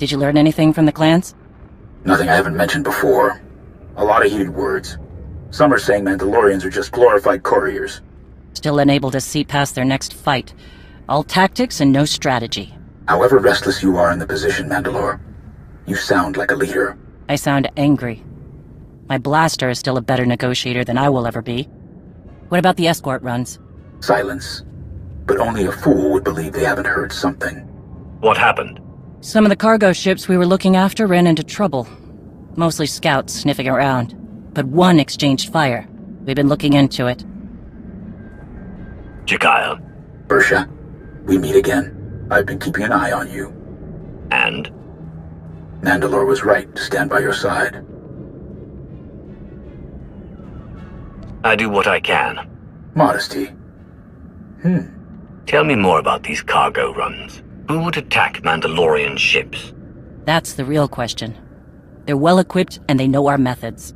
Did you learn anything from the clans? Nothing I haven't mentioned before. A lot of heated words. Some are saying Mandalorians are just glorified couriers. Still unable to see past their next fight. All tactics and no strategy. However restless you are in the position, Mandalore, you sound like a leader. I sound angry. My blaster is still a better negotiator than I will ever be. What about the escort runs? Silence. But only a fool would believe they haven't heard something. What happened? Some of the cargo ships we were looking after ran into trouble. Mostly scouts sniffing around. But one exchanged fire. We've been looking into it. Jakaya. Bersha, we meet again. I've been keeping an eye on you. And? Mandalore was right to stand by your side. I do what I can. Modesty. Tell me more about these cargo runs. Who would attack Mandalorian ships? That's the real question. They're well-equipped and they know our methods.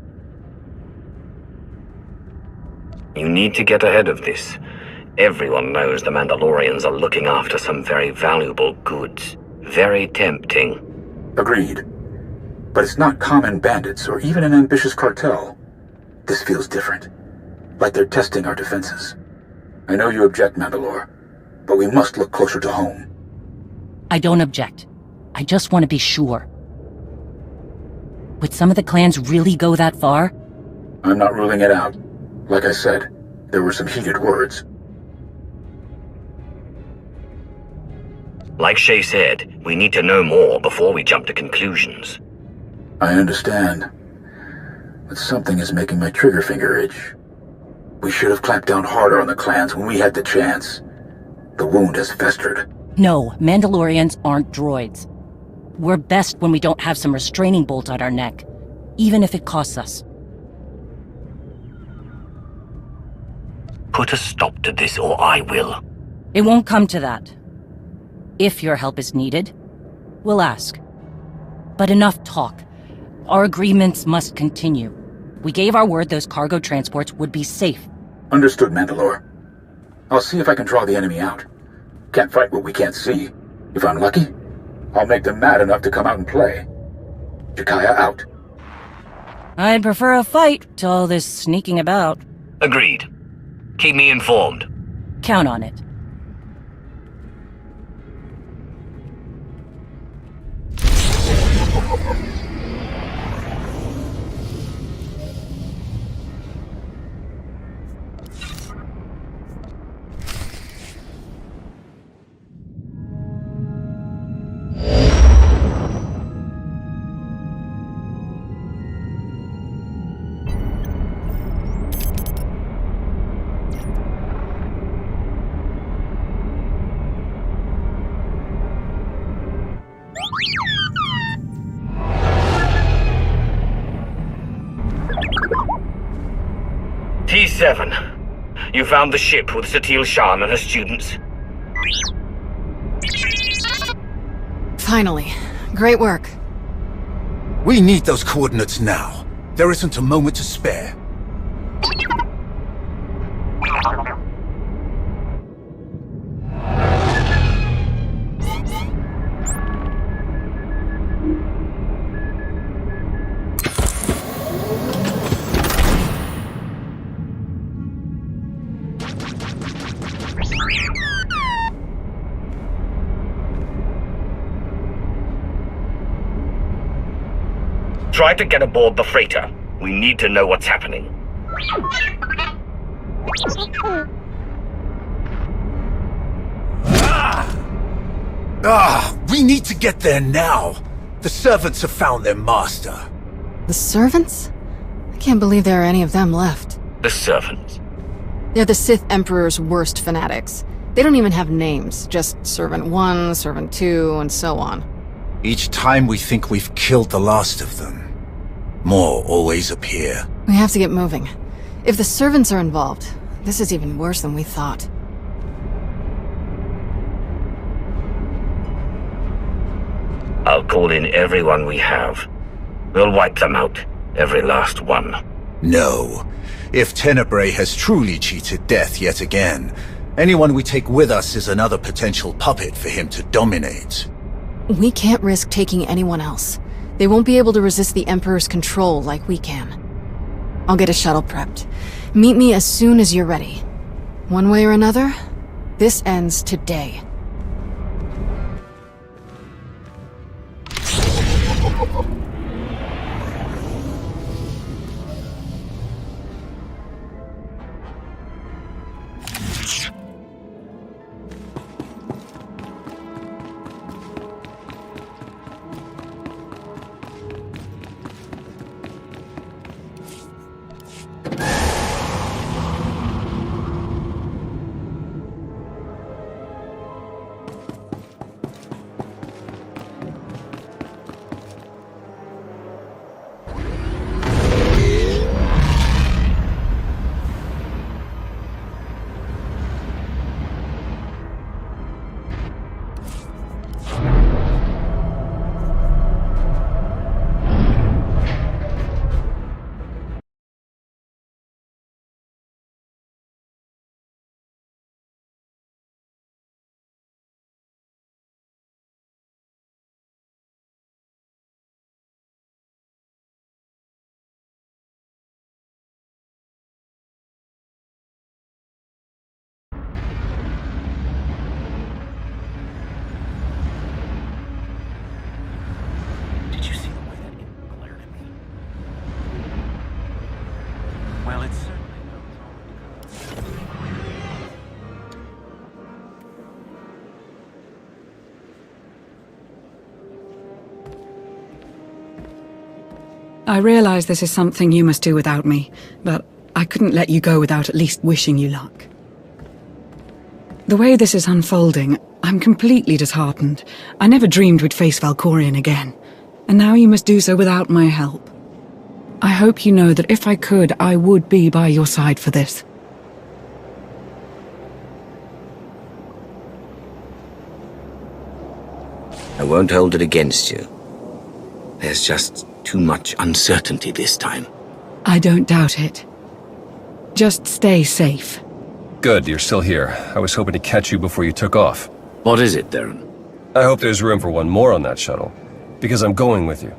You need to get ahead of this. Everyone knows the Mandalorians are looking after some very valuable goods. Very tempting. Agreed. But it's not common bandits or even an ambitious cartel. This feels different. Like they're testing our defenses. I know you object, Mandalore, but we must look closer to home. I don't object. I just want to be sure. Would some of the clans really go that far? I'm not ruling it out. Like I said, there were some heated words. Like Shay said, we need to know more before we jump to conclusions. I understand. But something is making my trigger finger itch. We should have clamped down harder on the clans when we had the chance. The wound has festered. No, Mandalorians aren't droids. We're best when we don't have some restraining bolt on our neck, even if it costs us. Put a stop to this or I will. It won't come to that. If your help is needed, we'll ask. But enough talk. Our agreements must continue. We gave our word those cargo transports would be safe. Understood, Mandalore. I'll see if I can draw the enemy out. Can't fight what we can't see. If I'm lucky, I'll make them mad enough to come out and play. Jakaya out. I'd prefer a fight to all this sneaking about. Agreed. Keep me informed. Count on it. T7. You found the ship with Satil Shan and her students? Finally. Great work. We need those coordinates now. There isn't a moment to spare. Try to get aboard the freighter. We need to know what's happening. We need to get there now. The servants have found their master. The servants? I can't believe there are any of them left. The servants? They're the Sith Emperor's worst fanatics. They don't even have names, just Servant 1, Servant 2, and so on. Each time we think we've killed the last of them, more always appear. We have to get moving. If the servants are involved, this is even worse than we thought. I'll call in everyone we have. We'll wipe them out. Every last one. No. If Tenebrae has truly cheated death yet again, anyone we take with us is another potential puppet for him to dominate. We can't risk taking anyone else. They won't be able to resist the Emperor's control like we can. I'll get a shuttle prepped. Meet me as soon as you're ready. One way or another, this ends today. I realize this is something you must do without me, but I couldn't let you go without at least wishing you luck. The way this is unfolding, I'm completely disheartened. I never dreamed we'd face Valkorion again, and now you must do so without my help. I hope you know that if I could, I would be by your side for this. I won't hold it against you. There's just too much uncertainty this time. I don't doubt it. Just stay safe. Good, you're still here. I was hoping to catch you before you took off. What is it, Darren? I hope there's room for one more on that shuttle, because I'm going with you.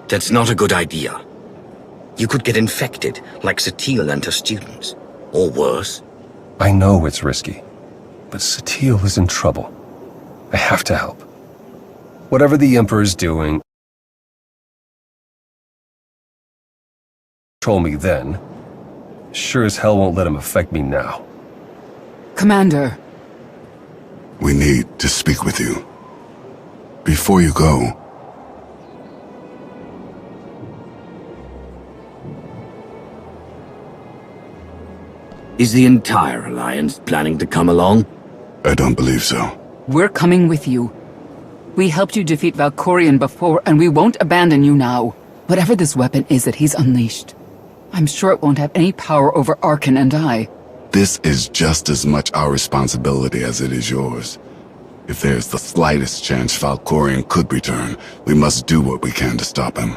That's not a good idea. You could get infected, like Swtor and her students. Or worse. I know it's risky, but Swtor is in trouble. I have to help. Whatever the Emperor's doing, control me then, sure as hell won't let him affect me now. Commander. We need to speak with you. Before you go, is the entire Alliance planning to come along? I don't believe so. We're coming with you. We helped you defeat Valkorion before, and we won't abandon you now. Whatever this weapon is that he's unleashed, I'm sure it won't have any power over Arkan and I. This is just as much our responsibility as it is yours. If there's the slightest chance Valkorion could return, we must do what we can to stop him.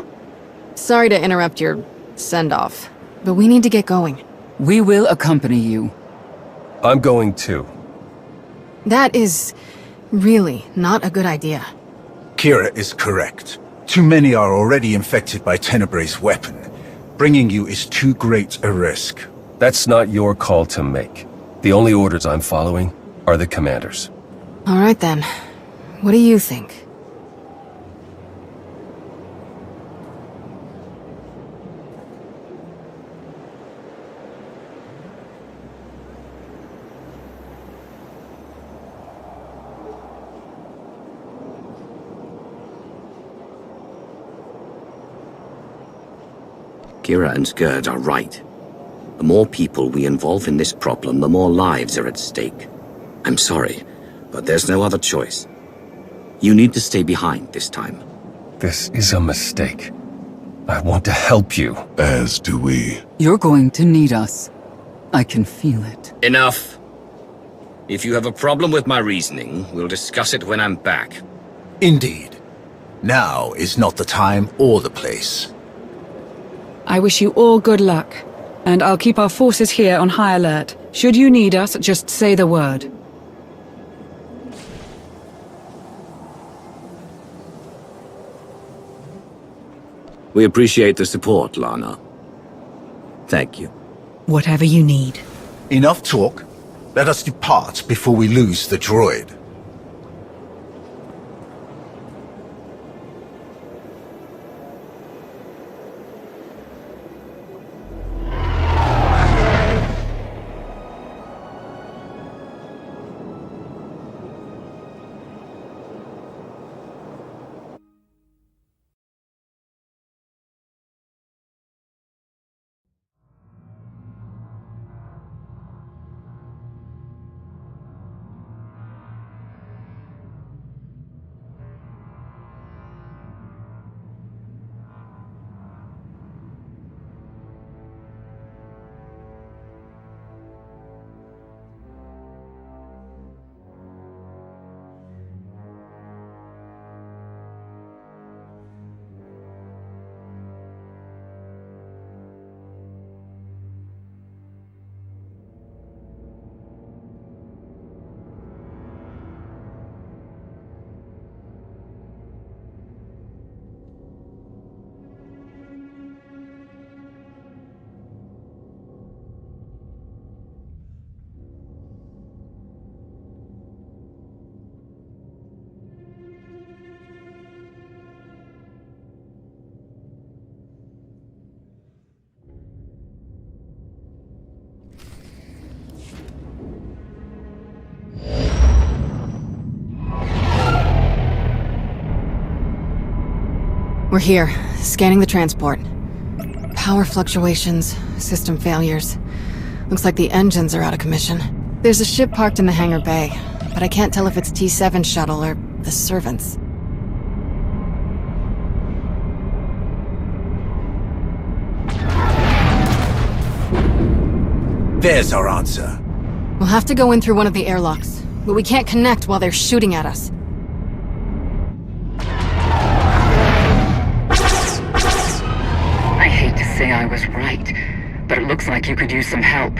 Sorry to interrupt your send-off, but we need to get going. We will accompany you. I'm going too. That is really not a good idea. Kira is correct. Too many are already infected by Tenebrae's weapon. Bringing you is too great a risk. That's not your call to make. The only orders I'm following are the commander's. All right then. What do you think? Kira and Skird are right. The more people we involve in this problem, the more lives are at stake. I'm sorry, but there's no other choice. You need to stay behind this time. This is a mistake. I want to help you. As do we. You're going to need us. I can feel it. Enough. If you have a problem with my reasoning, we'll discuss it when I'm back. Indeed. Now is not the time or the place. I wish you all good luck, and I'll keep our forces here on high alert. Should you need us, just say the word. We appreciate the support, Lana. Thank you. Whatever you need. Enough talk. Let us depart before we lose the droid. We're here, scanning the transport. Power fluctuations, system failures. Looks like the engines are out of commission. There's a ship parked in the hangar bay, but I can't tell if it's T7 shuttle or the servants. There's our answer. We'll have to go in through one of the airlocks, but we can't connect while they're shooting at us. I hate to say I was right, but it looks like you could use some help.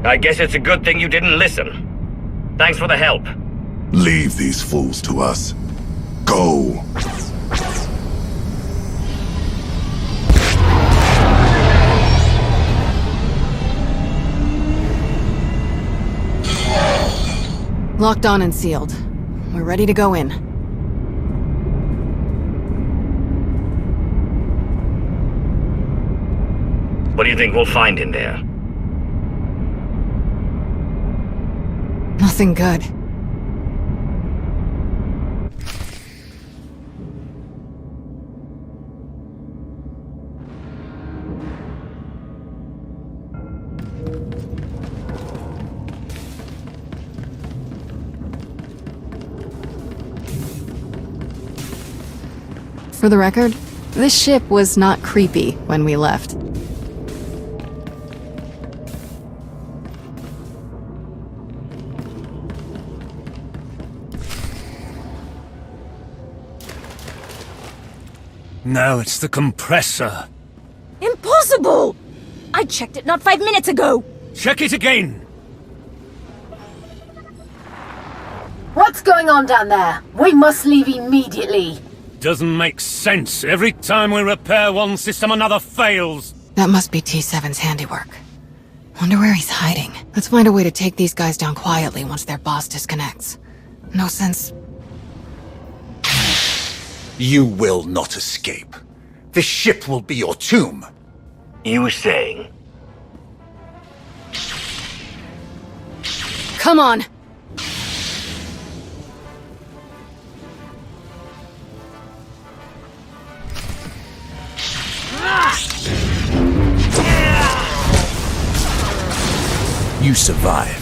I guess it's a good thing you didn't listen. Thanks for the help. Leave these fools to us. Go! Locked on and sealed. We're ready to go in. What do you think we'll find in there? Nothing good. For the record, this ship was not creepy when we left. No, it's the compressor. Impossible! I checked it not 5 minutes ago! Check it again! What's going on down there? We must leave immediately. Doesn't make sense. Every time we repair one system, another fails. That must be T7's handiwork. Wonder where he's hiding. Let's find a way to take these guys down quietly once their boss disconnects. No sense. You will not escape. This ship will be your tomb. You were saying? Come on! You survived.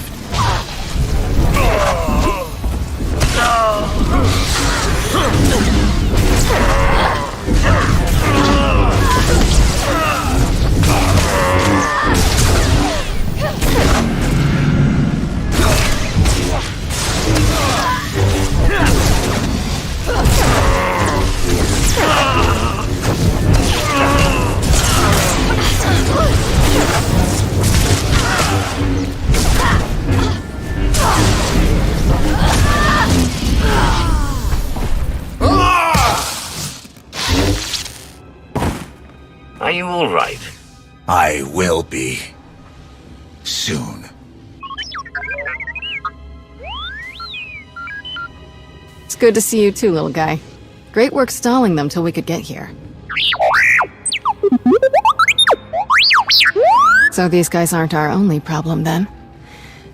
Are you all right? I will be. Soon. It's good to see you too, little guy. Great work stalling them till we could get here. So these guys aren't our only problem, then?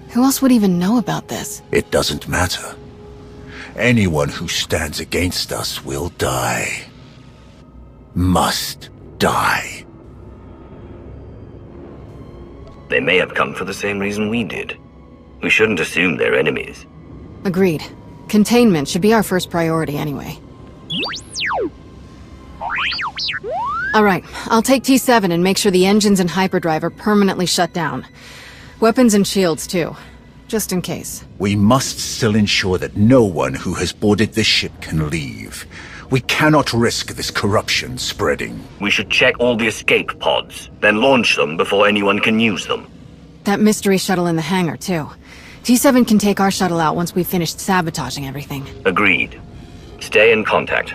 Who else would even know about this? It doesn't matter. Anyone who stands against us will die. Must die. They may have come for the same reason we did. We shouldn't assume they're enemies. Agreed. Containment should be our first priority anyway. Alright, I'll take T7 and make sure the engines and hyperdrive are permanently shut down. Weapons and shields, too. Just in case. We must still ensure that no one who has boarded this ship can leave. We cannot risk this corruption spreading. We should check all the escape pods, then launch them before anyone can use them. That mystery shuttle in the hangar, too. T7 can take our shuttle out once we've finished sabotaging everything. Agreed. Stay in contact.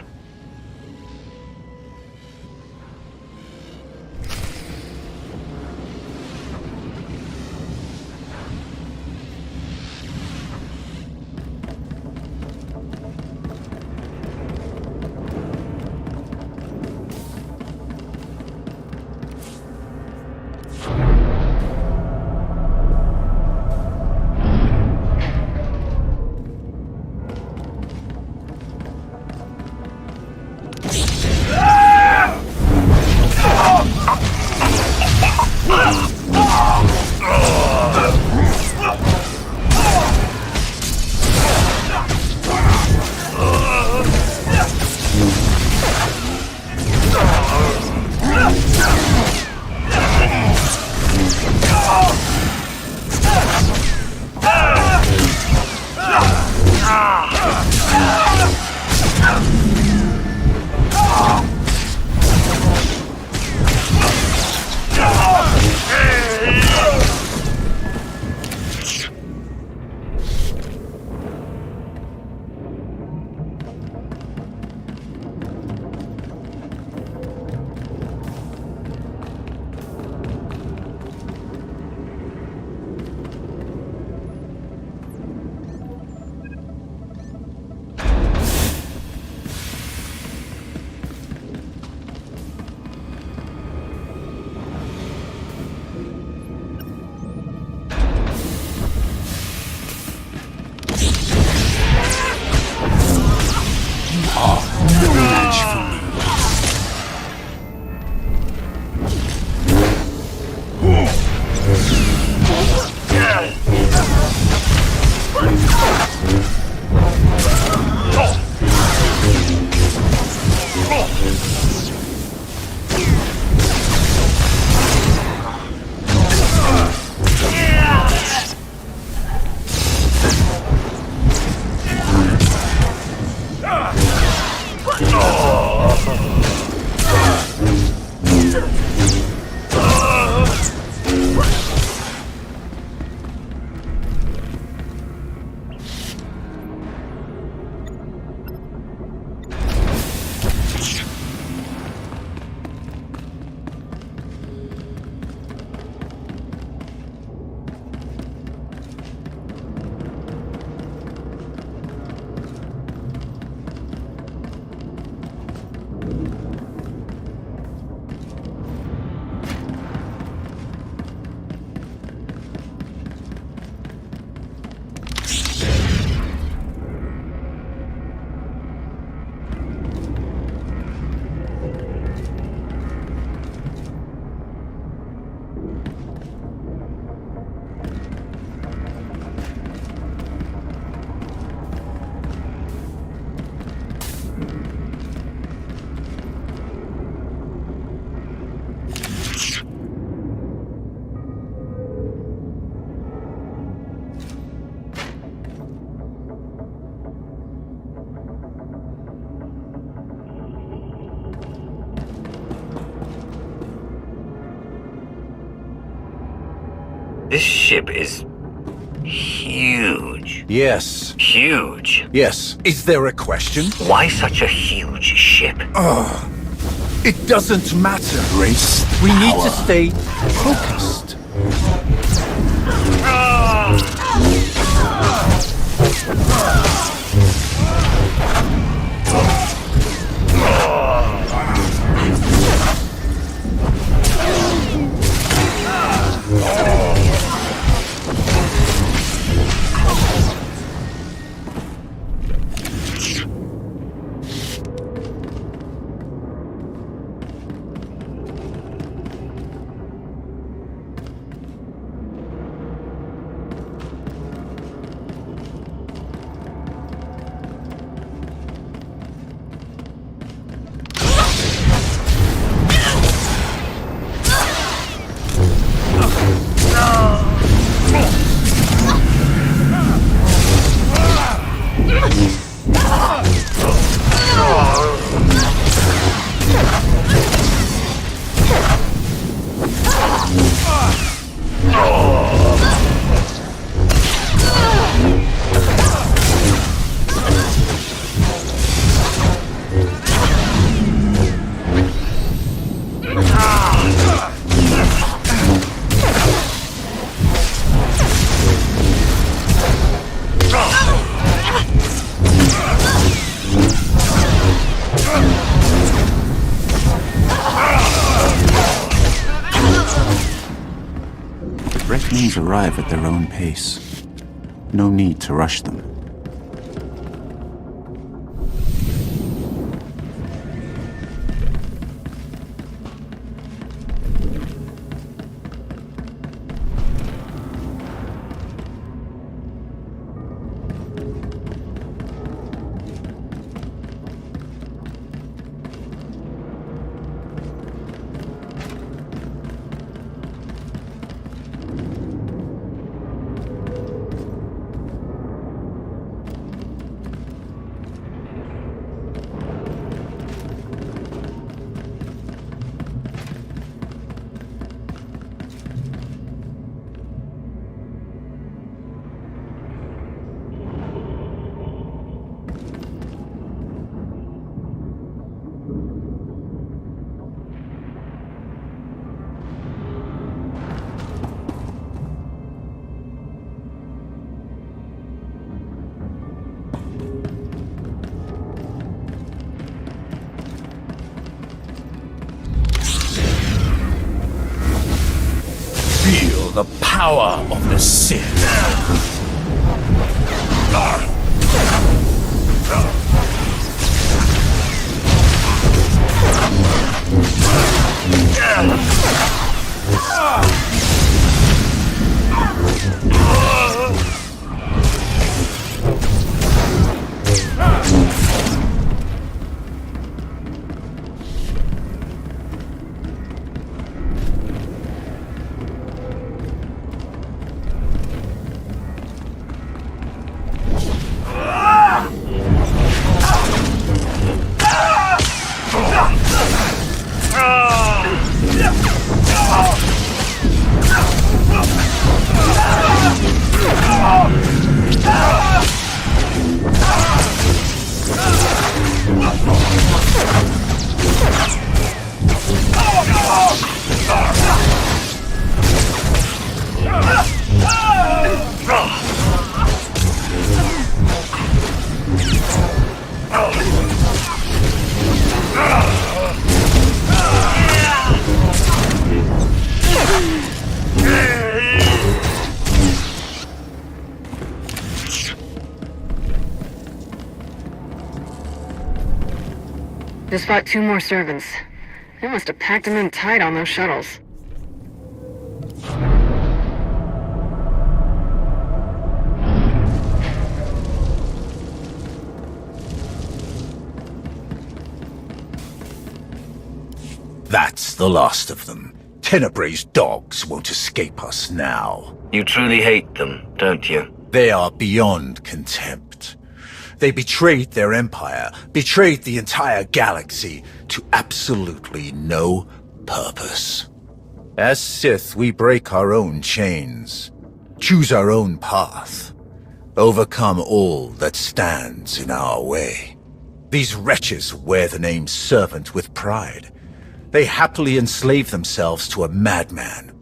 This ship is huge. Yes. Huge. Yes. Is there a question? Why such a huge ship? It doesn't matter, Grace. We need to stay focused. Reckonings arrive at their own pace. No need to rush them. Feel the power of the Sith. Just fought 2 more servants. They must have packed them in tight on those shuttles. That's the last of them. Tenebrae's dogs won't escape us now. You truly hate them, don't you? They are beyond contempt. They betrayed their empire, betrayed the entire galaxy, to absolutely no purpose. As Sith, we break our own chains, choose our own path, overcome all that stands in our way. These wretches wear the name Servant with pride, They happily enslave themselves to a madman.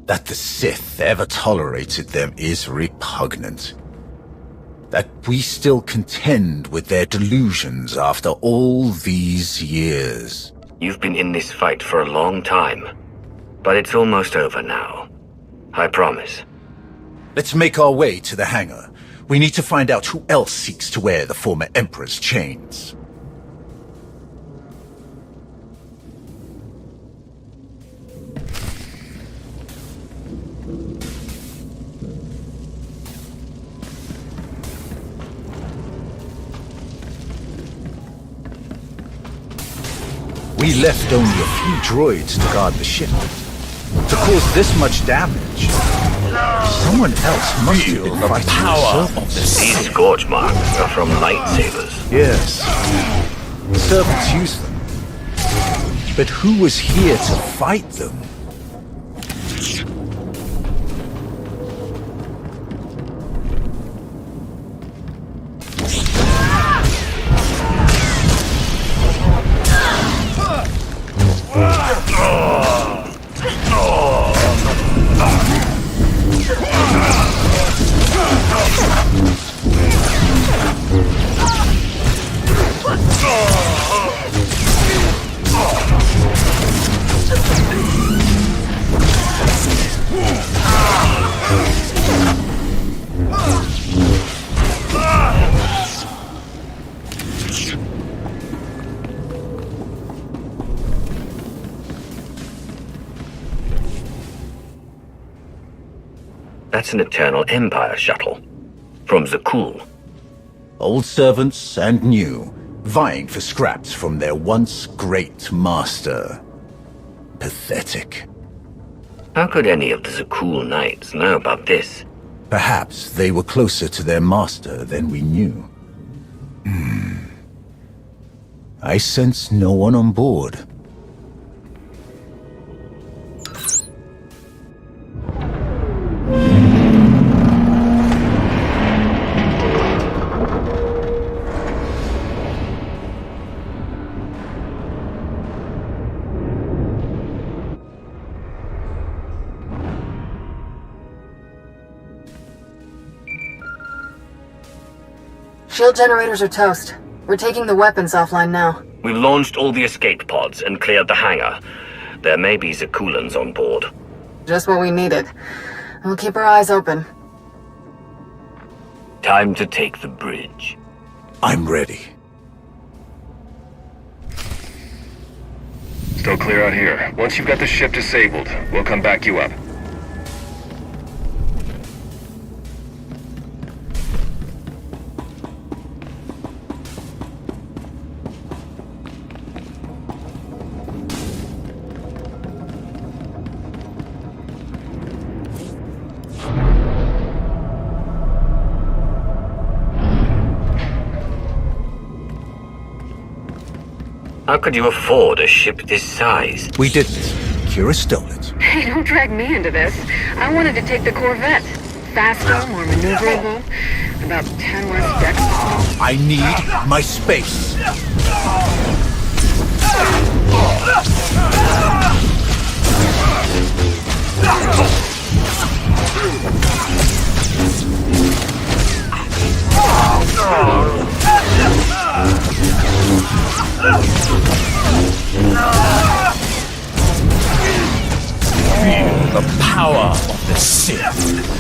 That the Sith ever tolerated them is repugnant. That we still contend with their delusions after all these years. You've been in this fight for a long time, but it's almost over now. I promise. Let's make our way to the hangar. We need to find out who else seeks to wear the former Emperor's chains. We left only a few droids to guard the ship. To cause this much damage, someone else must have been fighting power the of These scorch marks are from lightsabers. Yes. The servants use them. But who was here to fight them? That's an Eternal Empire shuttle. From Zakul. Old servants and new, vying for scraps from their once great master. Pathetic. How could any of the Zakul Knights know about this? Perhaps they were closer to their master than we knew. I sense no one on board. Shield generators are toast. We're taking the weapons offline now. We've launched all the escape pods and cleared the hangar. There may be Zakulans on board. Just what we needed. We'll keep our eyes open. Time to take the bridge. I'm ready. Still clear out here. Once you've got the ship disabled, we'll come back you up. How could you afford a ship this size? We didn't. Kira stole it. Hey, don't drag me into this. I wanted to take the Corvette. Faster, more maneuverable, about 10 less decks. I need my space. Feel the power of the Sith.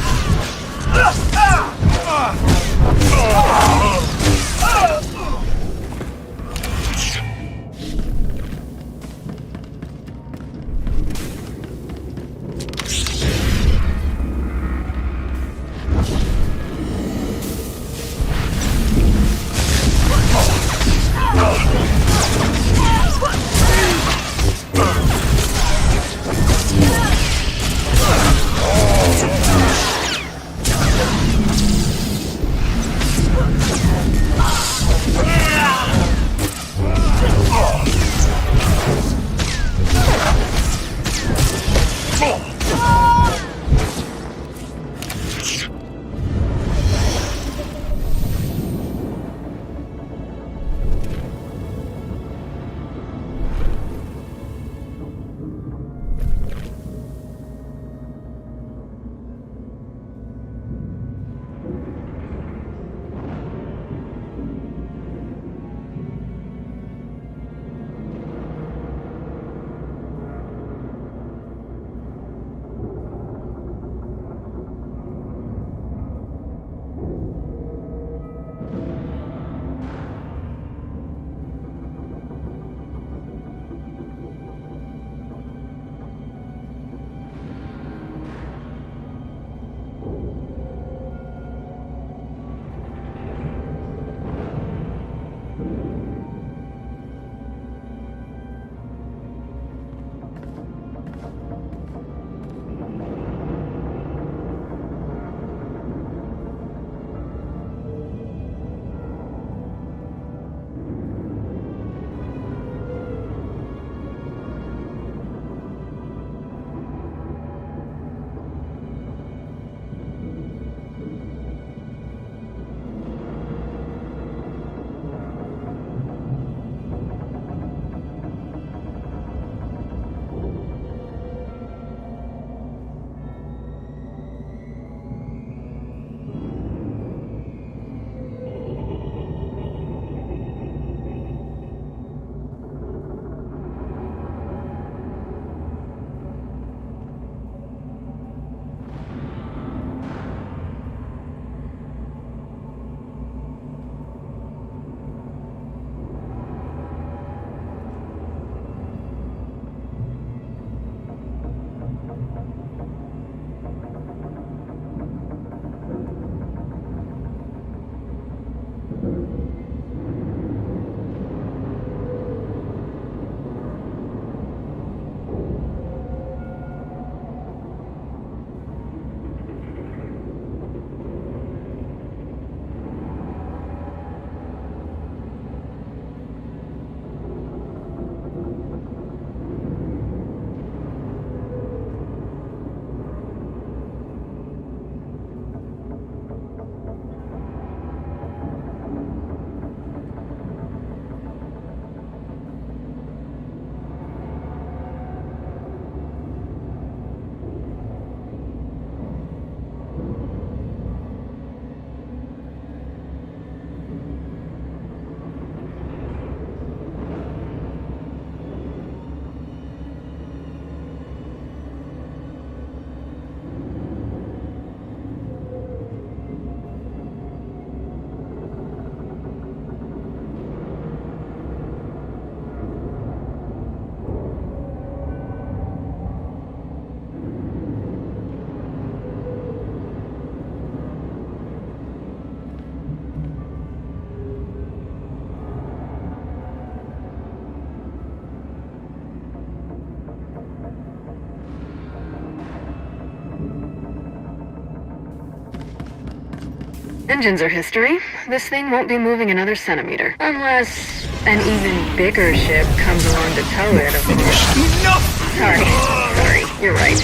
Engines are history. This thing won't be moving another centimeter. Unless an even bigger ship comes along to tow it, of course. No! Sorry, you're right.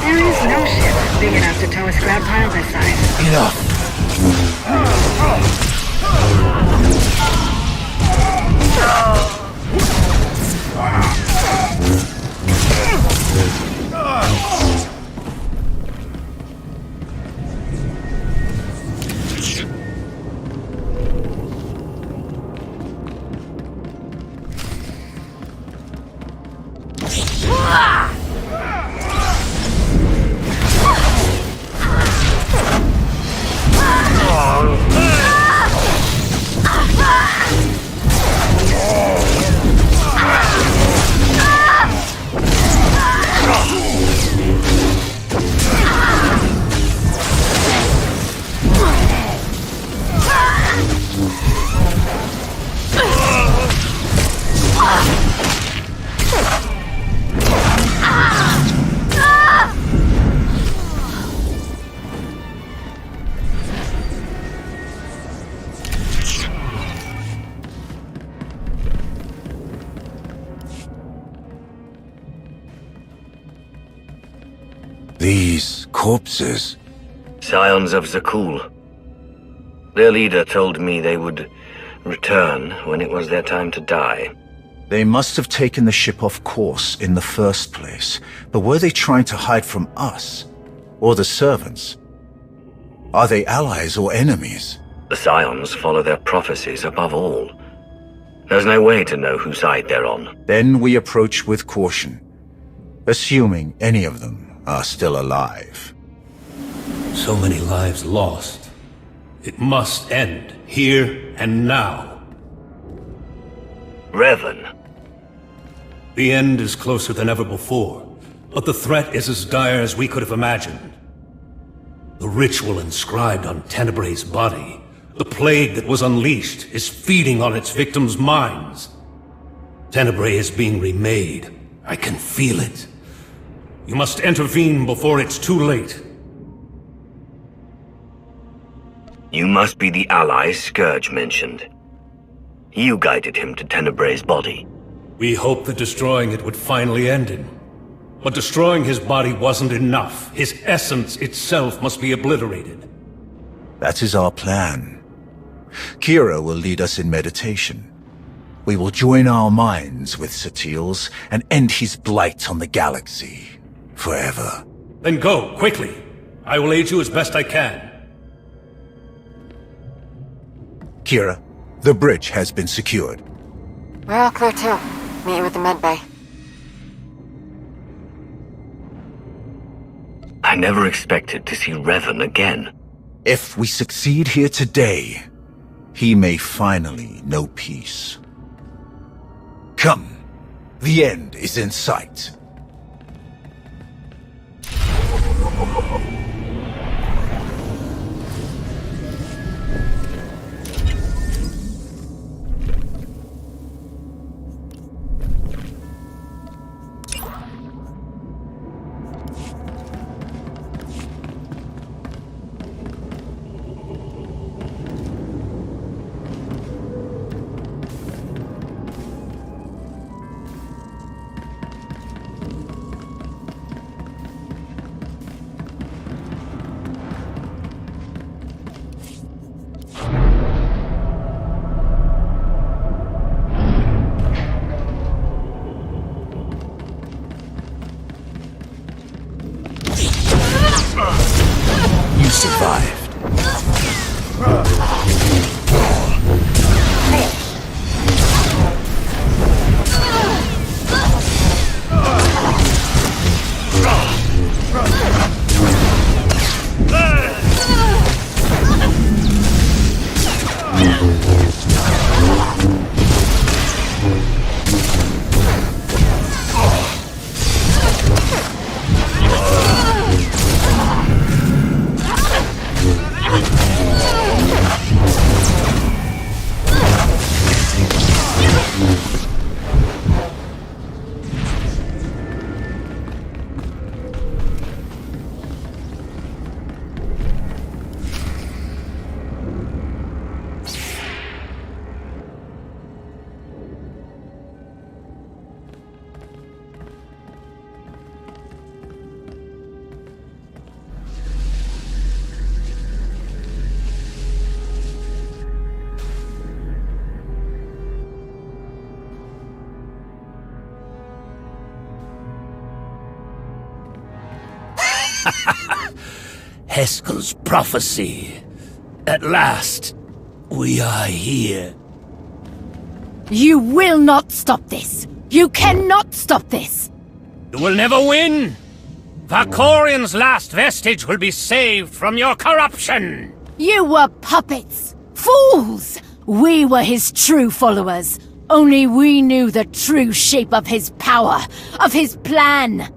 There is no ship big enough to tow a scrap pile this size. Enough! These corpses... Scions of Zakul. Their leader told me they would return when it was their time to die. They must have taken the ship off course in the first place. But were they trying to hide from us? Or the servants? Are they allies or enemies? The Scions follow their prophecies above all. There's no way to know whose side they're on. Then we approach with caution, assuming any of them are still alive. So many lives lost. It must end, here and now. Revan. The end is closer than ever before, but the threat is as dire as we could have imagined. The ritual inscribed on Tenebrae's body, the plague that was unleashed, is feeding on its victims' minds. Tenebrae is being remade. I can feel it. You must intervene before it's too late. You must be the ally Scourge mentioned. You guided him to Tenebrae's body. We hoped that destroying it would finally end him. But destroying his body wasn't enough. His essence itself must be obliterated. That is our plan. Kira will lead us in meditation. We will join our minds with Satil's and end his blight on the galaxy. Forever. Then go, quickly. I will aid you as best I can. Kira, the bridge has been secured. We're all clear too. Meet you at the medbay. I never expected to see Revan again. If we succeed here today, he may finally know peace. Come, the end is in sight. Heskel's prophecy. At last, we are here. You will not stop this! You cannot stop this! You will never win! Valkorian's last vestige will be saved from your corruption! You were puppets! Fools! We were his true followers. Only we knew the true shape of his power, of his plan.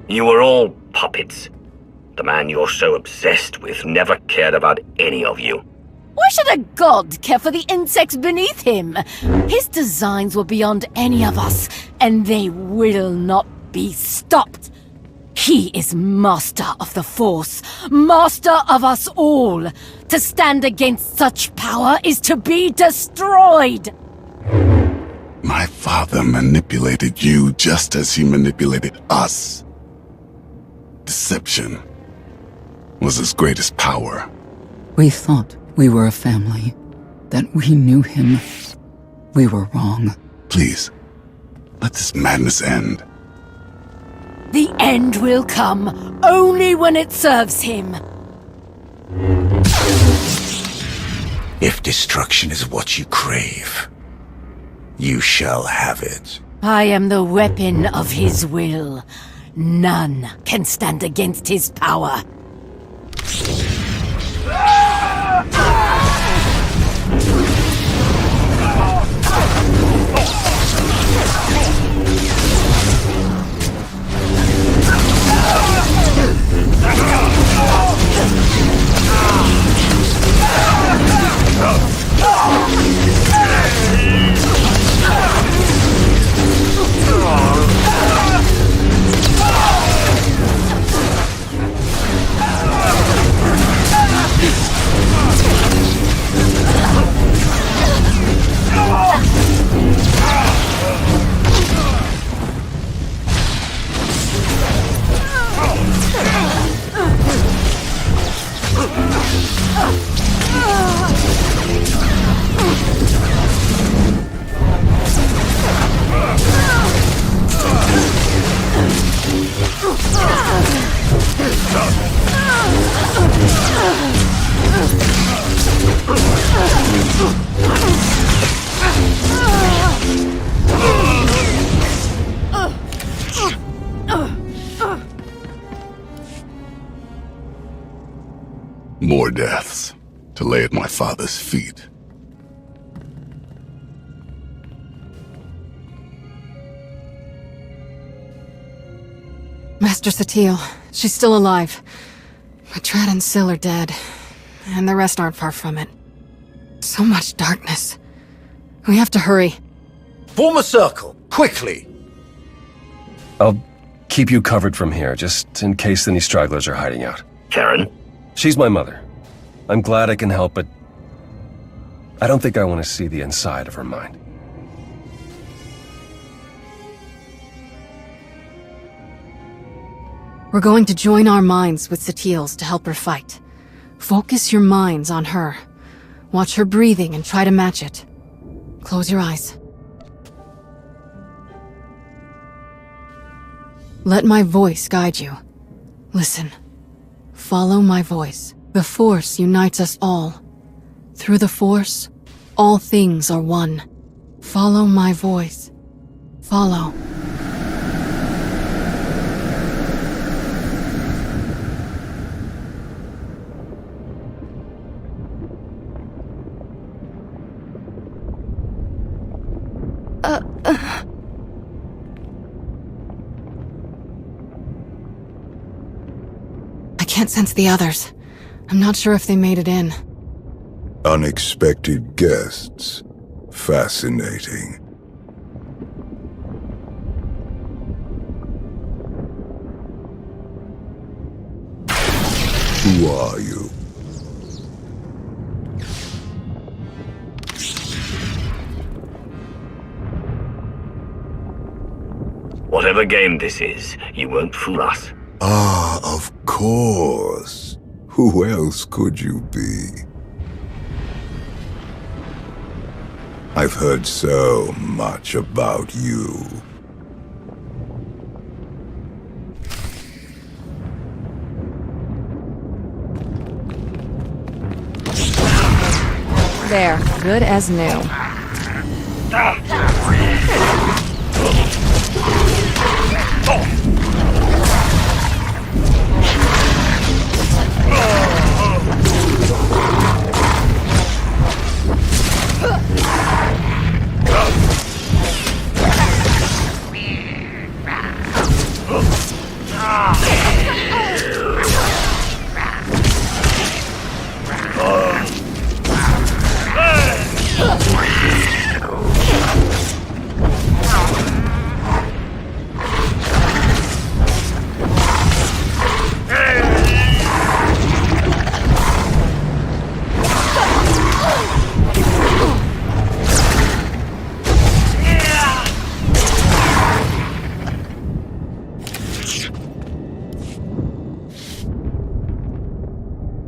You were all puppets. The man you're so obsessed with never cared about any of you. Why should a god care for the insects beneath him? His designs were beyond any of us, and they will not be stopped. He is master of the Force, master of us all. To stand against such power is to be destroyed. My father manipulated you just as he manipulated us. Deception was his greatest power. We thought we were a family, that we knew him. We were wrong. Please, let this madness end. The end will come only when it serves him. If destruction is what you crave, you shall have it. I am the weapon of his will. None can stand against his power. More deaths to lay at my father's feet. Master Satil, she's still alive. But Trad and Syl are dead, and the rest aren't far from it. So much darkness. We have to hurry. Form a circle, quickly! I'll keep you covered from here, just in case any stragglers are hiding out. Karen? She's my mother. I'm glad I can help, but I don't think I want to see the inside of her mind. We're going to join our minds with Satil's to help her fight. Focus your minds on her. Watch her breathing and try to match it. Close your eyes. Let my voice guide you. Listen. Follow my voice. The Force unites us all. Through the Force, all things are one. Follow my voice. Follow. I can't sense the others. I'm not sure if they made it in. Unexpected guests. Fascinating. Who are you? Whatever game this is, you won't fool us. Ah, of course. Who else could you be? I've heard so much about you. There, good as new.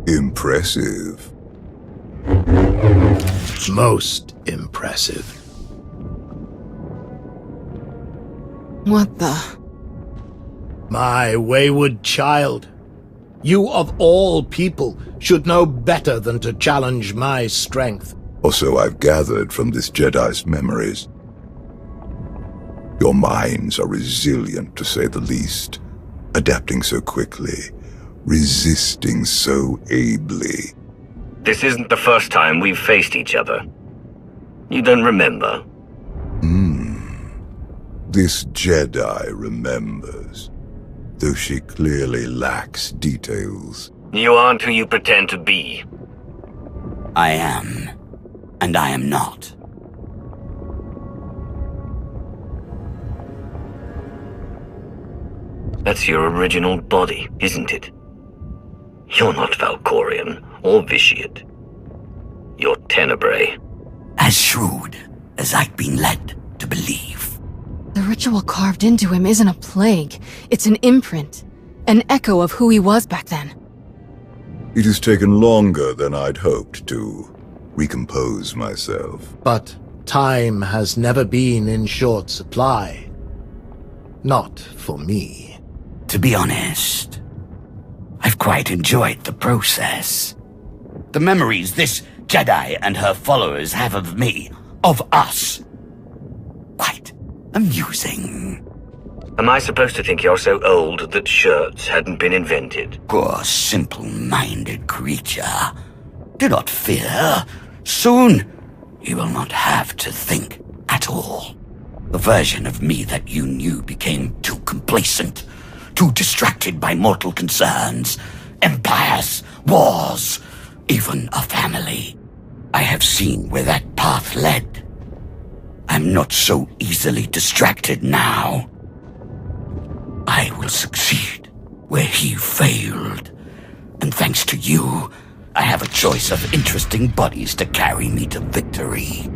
Impressive. Most impressive. What the? My wayward child. You of all people should know better than to challenge my strength. Or so I've gathered from this Jedi's memories. Your minds are resilient, to say the least, adapting so quickly, resisting so ably. This isn't the first time we've faced each other. You don't remember? This Jedi remembers, though she clearly lacks details. You aren't who you pretend to be. I am, and I am not. That's your original body, isn't it? You're not Valkorian or Vitiate. You're Tenebrae. As shrewd as I've been led to believe. The ritual carved into him isn't a plague. It's an imprint. An echo of who he was back then. It has taken longer than I'd hoped to recompose myself. But time has never been in short supply. Not for me. To be honest, I've quite enjoyed the process. The memories this Jedi and her followers have of me, of us. Quite amusing. Am I supposed to think you're so old that shirts hadn't been invented? Poor simple-minded creature. Do not fear. Soon, you will not have to think at all. The version of me that you knew became too complacent, too distracted by mortal concerns, empires, wars, even a family. I have seen where that path led. I'm not so easily distracted now. I will succeed where he failed. And thanks to you, I have a choice of interesting bodies to carry me to victory.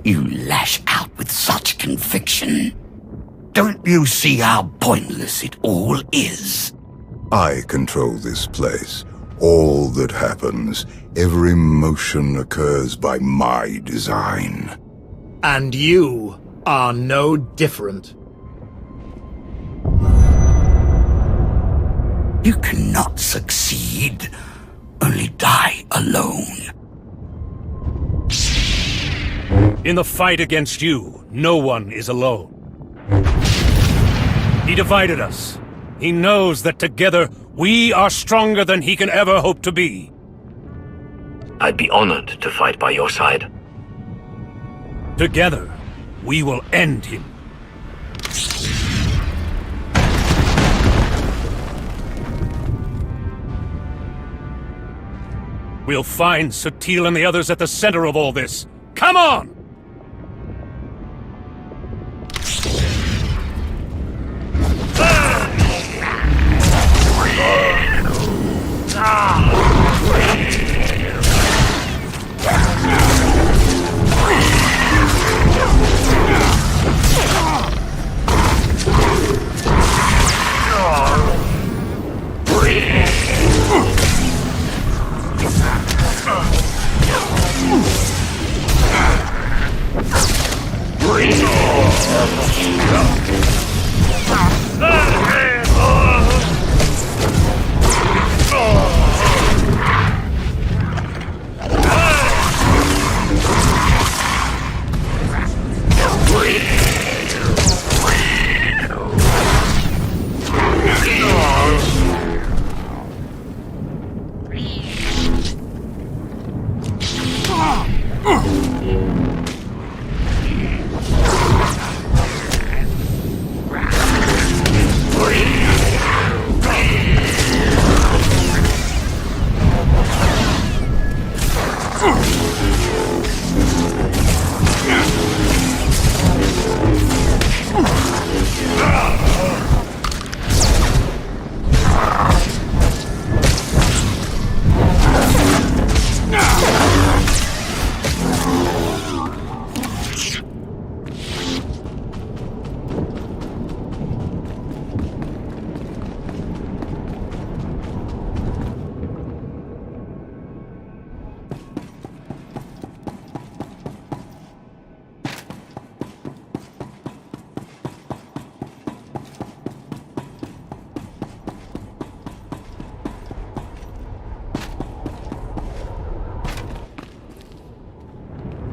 you lash out with such conviction? Don't you see how pointless it all is? I control this place. All that happens, every motion occurs by my design. And you are no different. You cannot succeed, only die alone. In the fight against you, no one is alone. He divided us. He knows that together, we are stronger than he can ever hope to be. I'd be honored to fight by your side. Together, we will end him. We'll find Swtor and the others at the center of all this. Come on!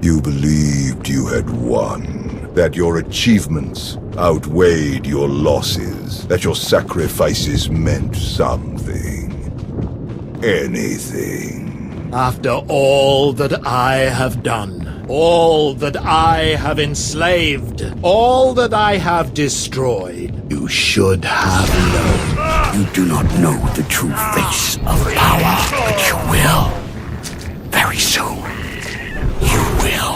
You believed you had won, that your achievements outweighed your losses, that your sacrifices meant something. Anything. After all that I have done, all that I have enslaved, all that I have destroyed, you should have known. You do not know the true face of power, but you will. Very soon. You will.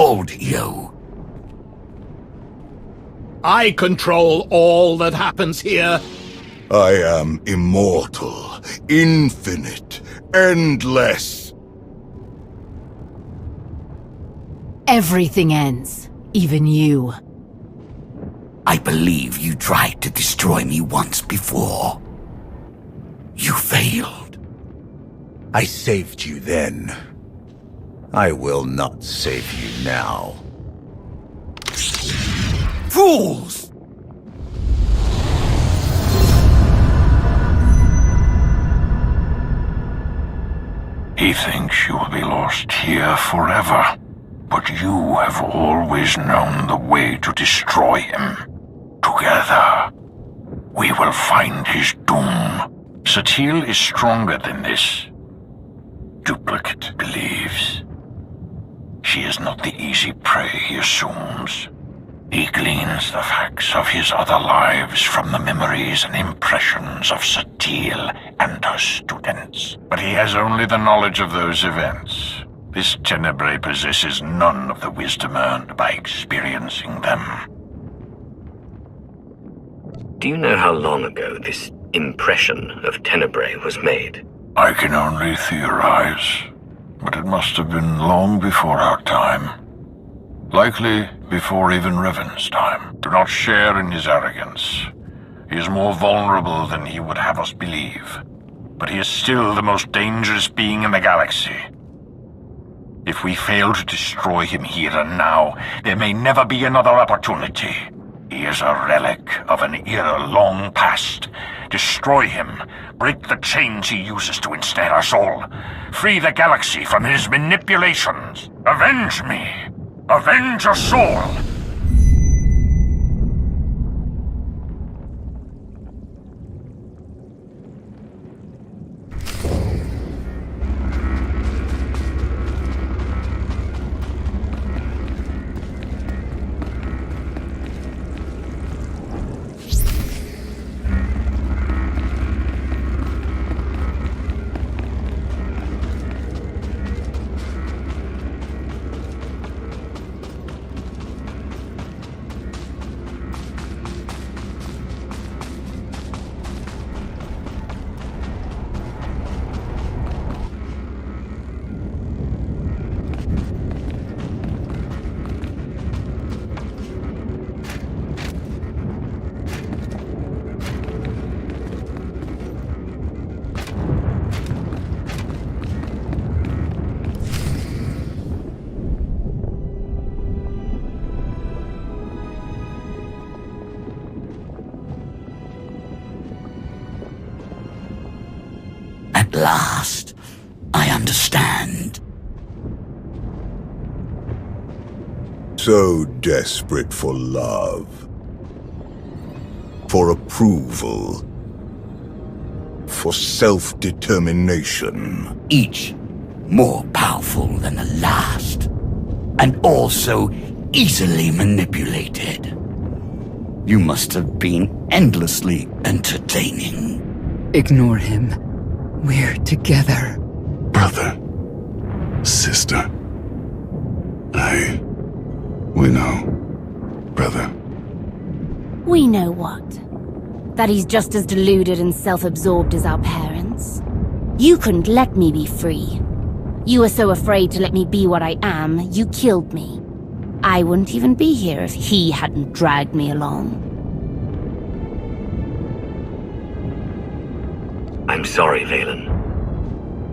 told you. I control all that happens here. I am immortal, infinite, endless. Everything ends. Even you. I believe you tried to destroy me once before. You failed. I saved you then. I will not save you now. Fools! He thinks you will be lost here forever, but you have always known the way to destroy him. Together, we will find his doom. Satil is stronger than this. Duplicate believes. She is not the easy prey he assumes. He gleans the facts of his other lives from the memories and impressions of Satil and her students. But he has only the knowledge of those events. This Tenebrae possesses none of the wisdom earned by experiencing them. Do you know how long ago this impression of Tenebrae was made? I can only theorize, but it must have been long before our time. Likely before even Revan's time. Do not share in his arrogance. He is more vulnerable than he would have us believe. But he is still the most dangerous being in the galaxy. If we fail to destroy him here and now, there may never be another opportunity. He is a relic of an era long past. Destroy him. Break the chains he uses to ensnare us all. Free the galaxy from his manipulations. Avenge me. Avenge us all. At last, I understand. So desperate for love, for approval, for self-determination. Each more powerful than the last, and also easily manipulated. You must have been endlessly entertaining. Ignore him. We're together. Brother, sister, we know, brother. We know what? That he's just as deluded and self-absorbed as our parents. You couldn't let me be free. You were so afraid to let me be what I am, you killed me. I wouldn't even be here if he hadn't dragged me along. I'm sorry, Valen.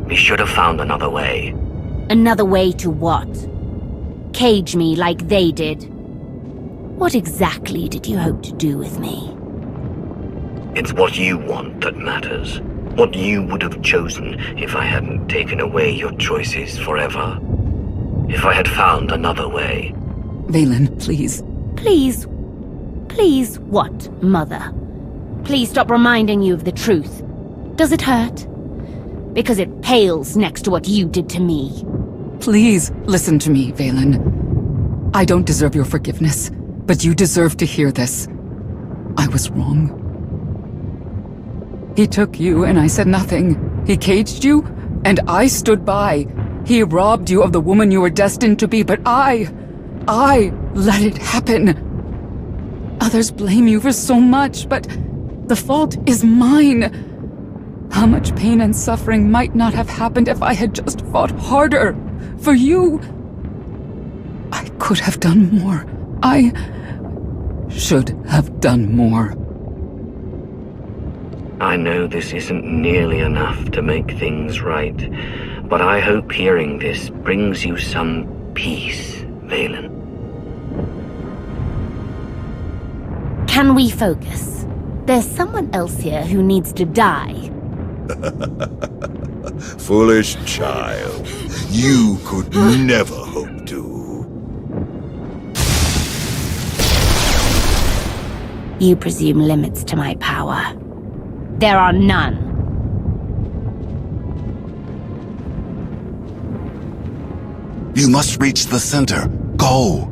We should have found another way. Another way to what? Cage me like they did? What exactly did you hope to do with me? It's what you want that matters. What you would have chosen if I hadn't taken away your choices forever. If I had found another way. Valen, please. Please? Please what, Mother? Please stop reminding you of the truth. Does it hurt? Because it pales next to what you did to me. Please, listen to me, Valen. I don't deserve your forgiveness, but you deserve to hear this. I was wrong. He took you and I said nothing. He caged you and I stood by. He robbed you of the woman you were destined to be, but I I let it happen. Others blame you for so much, but the fault is mine. How much pain and suffering might not have happened if I had just fought harder for you. I could have done more. I should have done more. I know this isn't nearly enough to make things right, but I hope hearing this brings you some peace, Valen. Can we focus? There's someone else here who needs to die. Foolish child. You could never hope to. You presume limits to my power. There are none. You must reach the center. Go!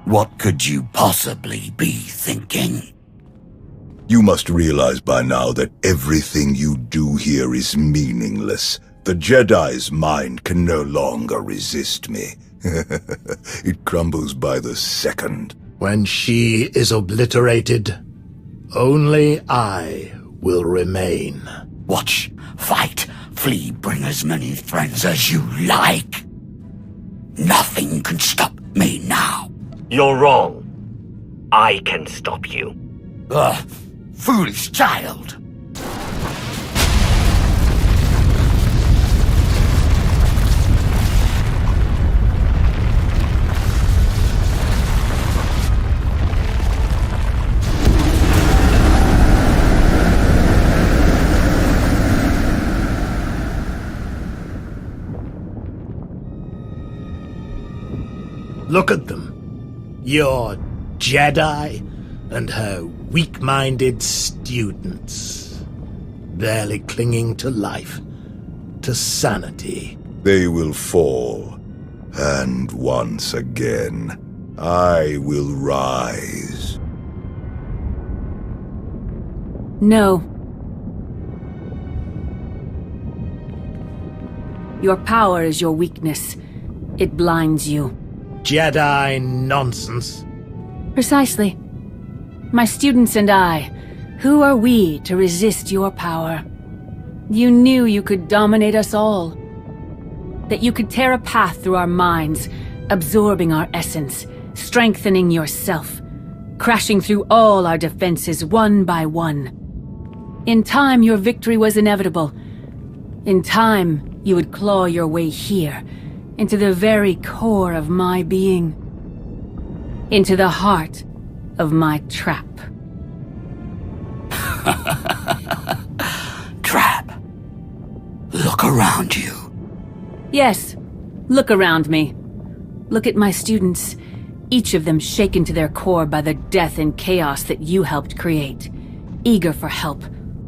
What could you possibly be thinking? You must realize by now that everything you do here is meaningless. The Jedi's mind can no longer resist me. It crumbles by the second. When she is obliterated, only I will remain. Watch, fight, flee, bring as many friends as you like. Nothing can stop me now. You're wrong. I can stop you. Foolish child. Look at them. Your Jedi and her weak-minded students. Barely clinging to life, to sanity. They will fall. And once again, I will rise. No. Your power is your weakness. It blinds you. Jedi nonsense. Precisely. My students and I, who are we to resist your power? You knew you could dominate us all. That you could tear a path through our minds, absorbing our essence, strengthening yourself, crashing through all our defenses one by one. In time, your victory was inevitable. In time, you would claw your way here, into the very core of my being. Into the heart of my trap. Trap. Look around you. Yes, look around me. Look at my students, each of them shaken to their core by the death and chaos that you helped create. Eager for help,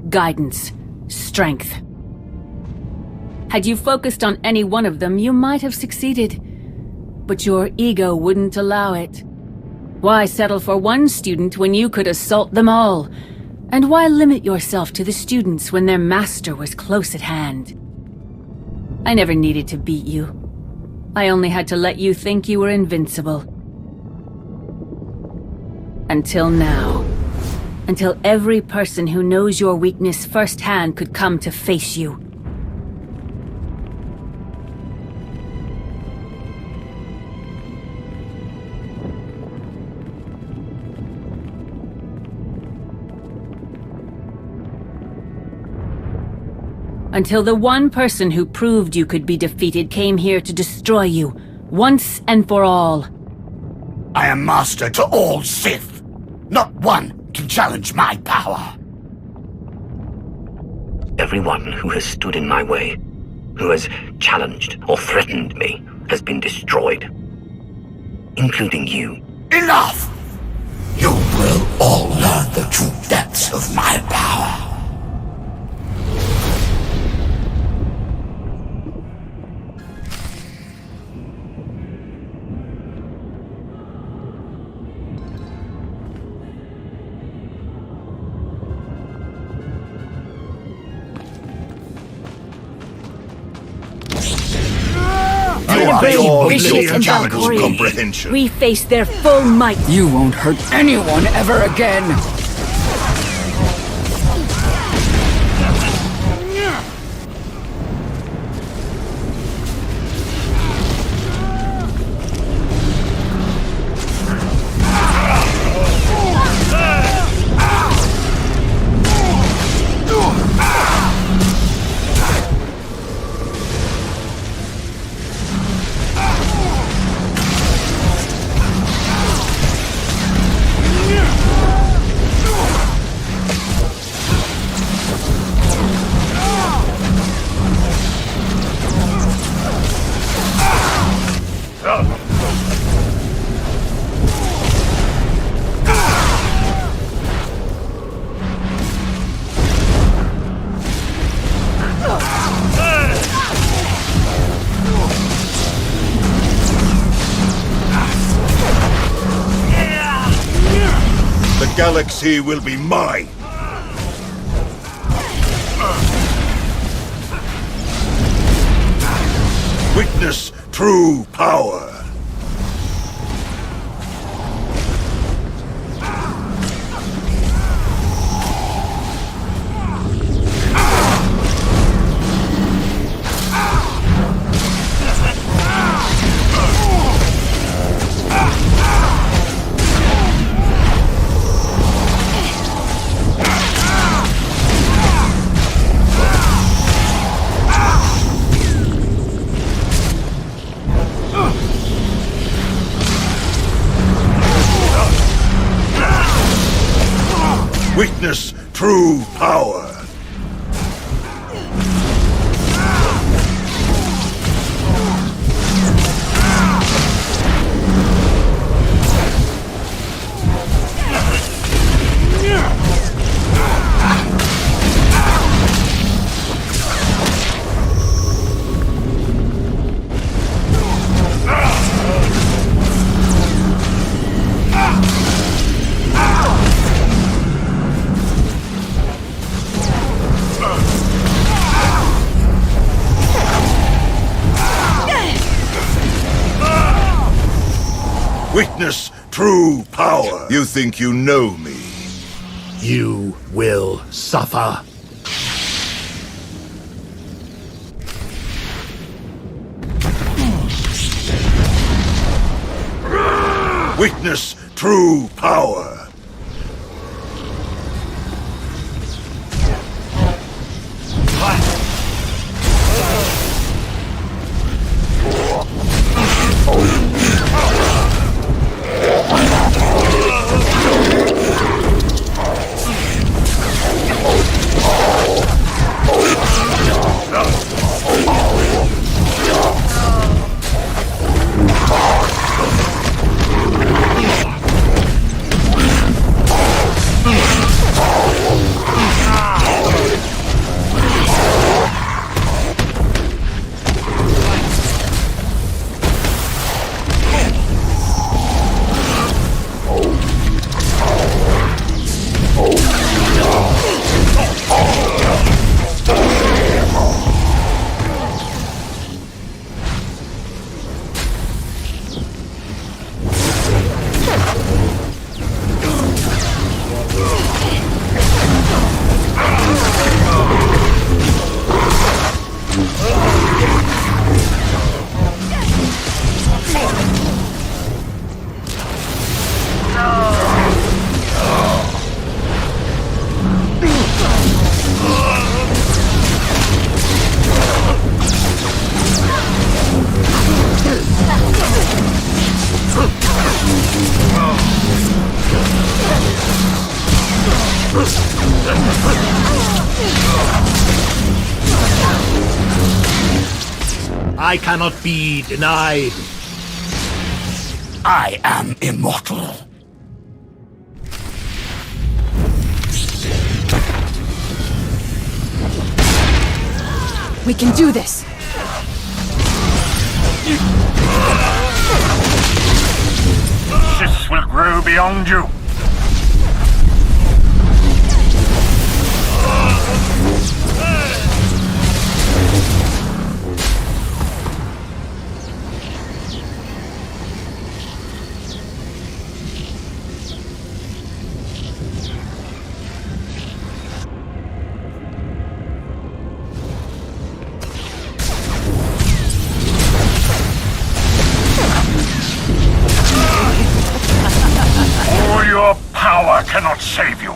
guidance, strength. Had you focused on any one of them, you might have succeeded. But your ego wouldn't allow it. Why settle for one student when you could assault them all? And why limit yourself to the students when their master was close at hand? I never needed to beat you. I only had to let you think you were invincible. Until now. Until every person who knows your weakness firsthand could come to face you. Until the one person who proved you could be defeated came here to destroy you, once and for all. I am master to all Sith. Not one can challenge my power. Everyone who has stood in my way, who has challenged or threatened me, has been destroyed. Including you. Enough! You will all learn the true depths of my power. Comprehension. We face their full might. You won't hurt anyone ever again. galaxy will be mine. Witness true power. Witness true power. Witness true power. You think you know me? You will suffer. Witness true power. I cannot be denied. I am immortal. We can do this. This will grow beyond you. All your power cannot save you.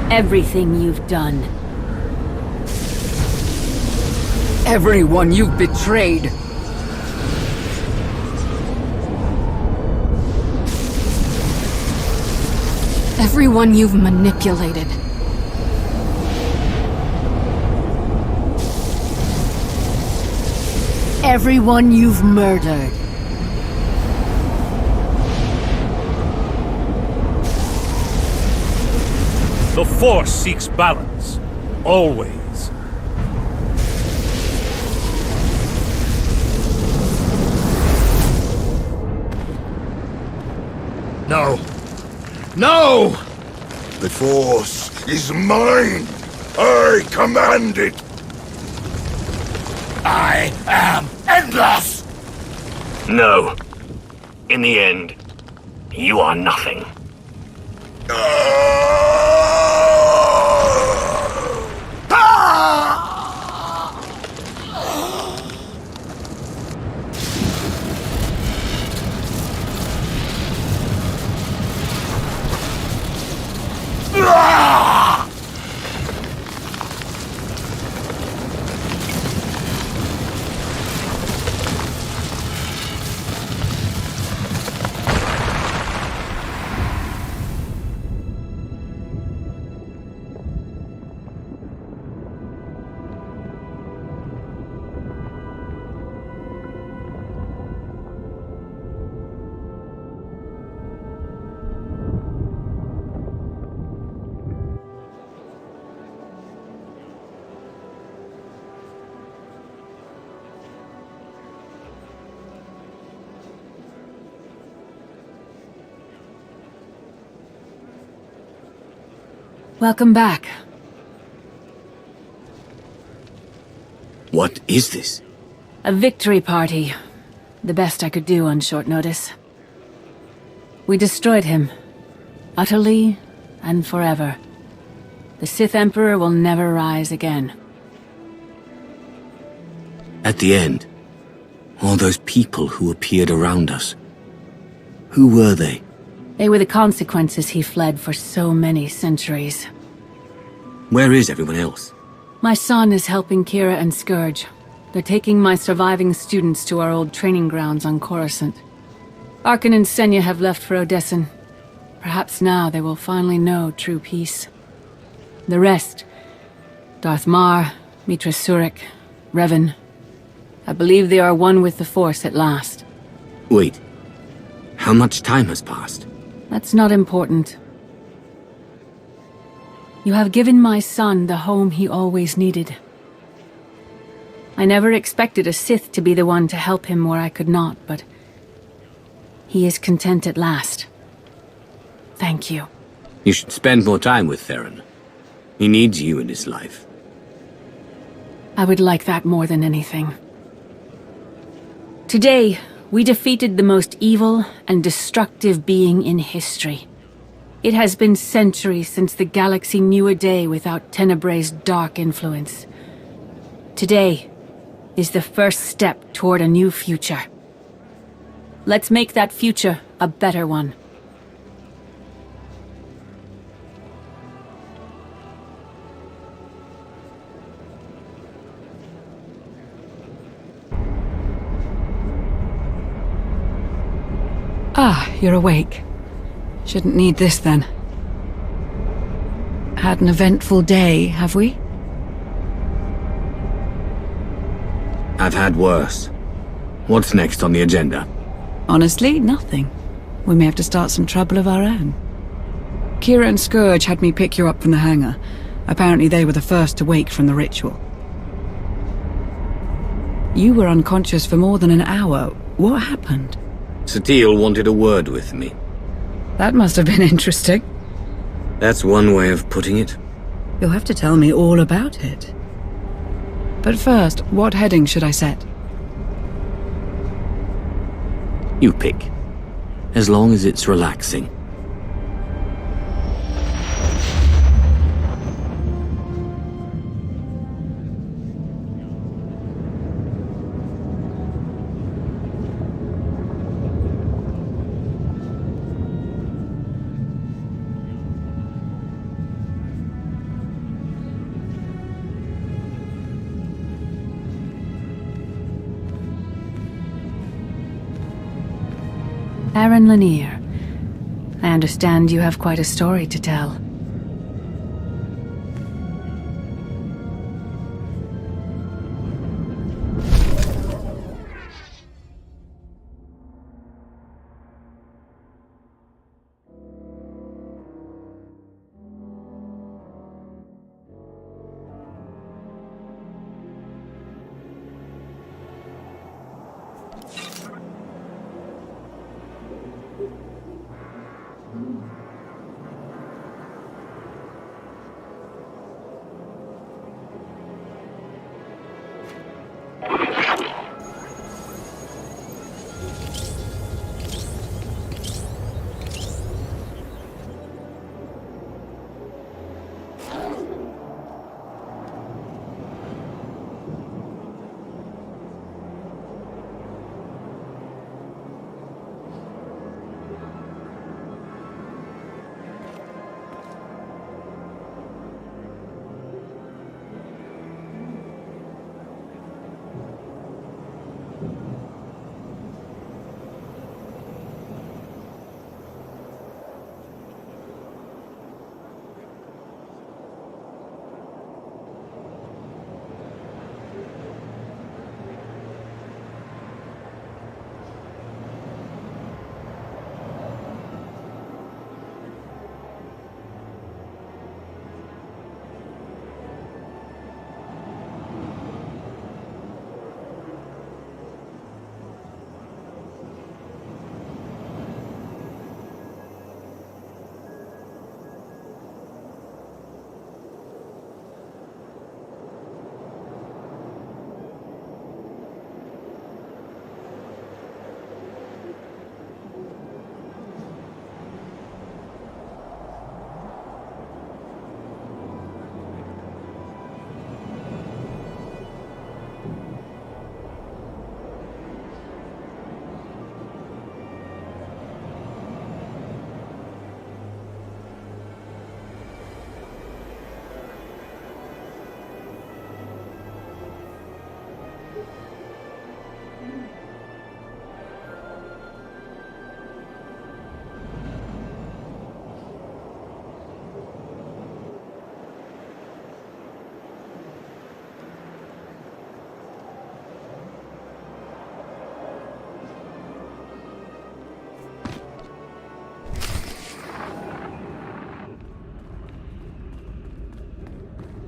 Everything you've done. Everyone you've betrayed. Everyone you've manipulated. Everyone you've murdered. The Force seeks balance. Always. No. No! The Force is mine! I command it! I am endless! No. In the end, you are nothing. Welcome back. What is this? A victory party. The best I could do on short notice. We destroyed him. Utterly and forever. The Sith Emperor will never rise again. At the end, all those people who appeared around us. Who were they? They were the consequences he fled for so many centuries. Where is everyone else? My son is helping Kira and Scourge. They're taking my surviving students to our old training grounds on Coruscant. Arkan and Senya have left for Odessen. Perhaps now they will finally know true peace. The rest, Darth Mar, Mitra Surik, Revan, I believe they are one with the Force at last. Wait, how much time has passed? That's not important. You have given my son the home he always needed. I never expected a Sith to be the one to help him where I could not, but he is content at last. Thank you. You should spend more time with Theron. He needs you in his life. I would like that more than anything. Today, we defeated the most evil and destructive being in history. It has been centuries since the galaxy knew a day without Tenebrae's dark influence. Today is the first step toward a new future. Let's make that future a better one. Ah, you're awake. Shouldn't need this then. Had an eventful day, have we? I've had worse. What's next on the agenda? Honestly, nothing. We may have to start some trouble of our own. Kira and Scourge had me pick you up from the hangar. Apparently they were the first to wake from the ritual. You were unconscious for more than an hour. What happened? Satil wanted a word with me. That must have been interesting. That's one way of putting it. You'll have to tell me all about it. But first, what heading should I set? You pick. As long as it's relaxing. Aaron Lanier. I understand you have quite a story to tell.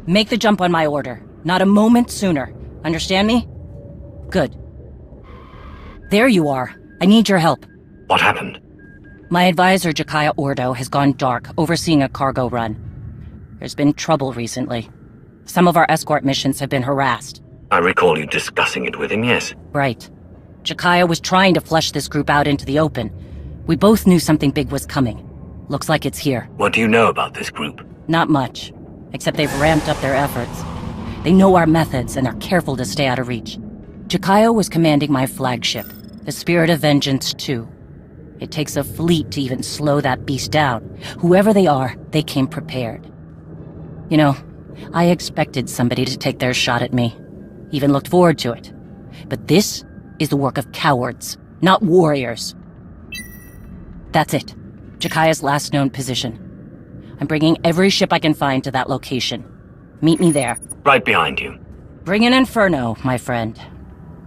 Make the jump on my order. Not a moment sooner. Understand me? Good. There you are. I need your help. What happened? My advisor, Jakaya Ordo, has gone dark, overseeing a cargo run. There's been trouble recently. Some of our escort missions have been harassed. I recall you discussing it with him, yes. Right. Jakaya was trying to flush this group out into the open. We both knew something big was coming. Looks like it's here. What do you know about this group? Not much. Except they've ramped up their efforts. They know our methods, and they're careful to stay out of reach. Jakaya was commanding my flagship, the Spirit of Vengeance 2. It takes a fleet to even slow that beast down. Whoever they are, they came prepared. You know, I expected somebody to take their shot at me. Even looked forward to it. But this is the work of cowards, not warriors. That's it. Jakaya's last known position. I'm bringing every ship I can find to that location. Meet me there. Right behind you. Bring an inferno, my friend.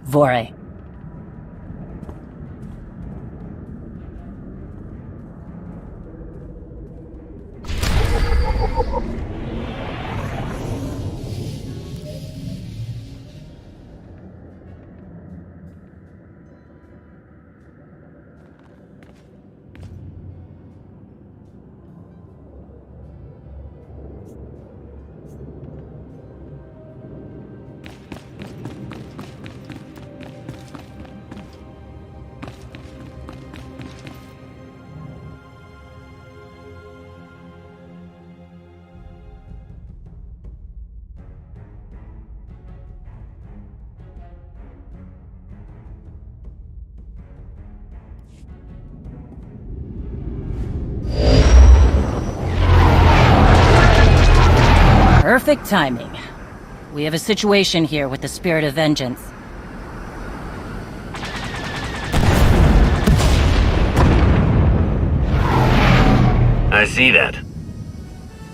Vore. Perfect timing. We have a situation here with the Spirit of Vengeance. I see that.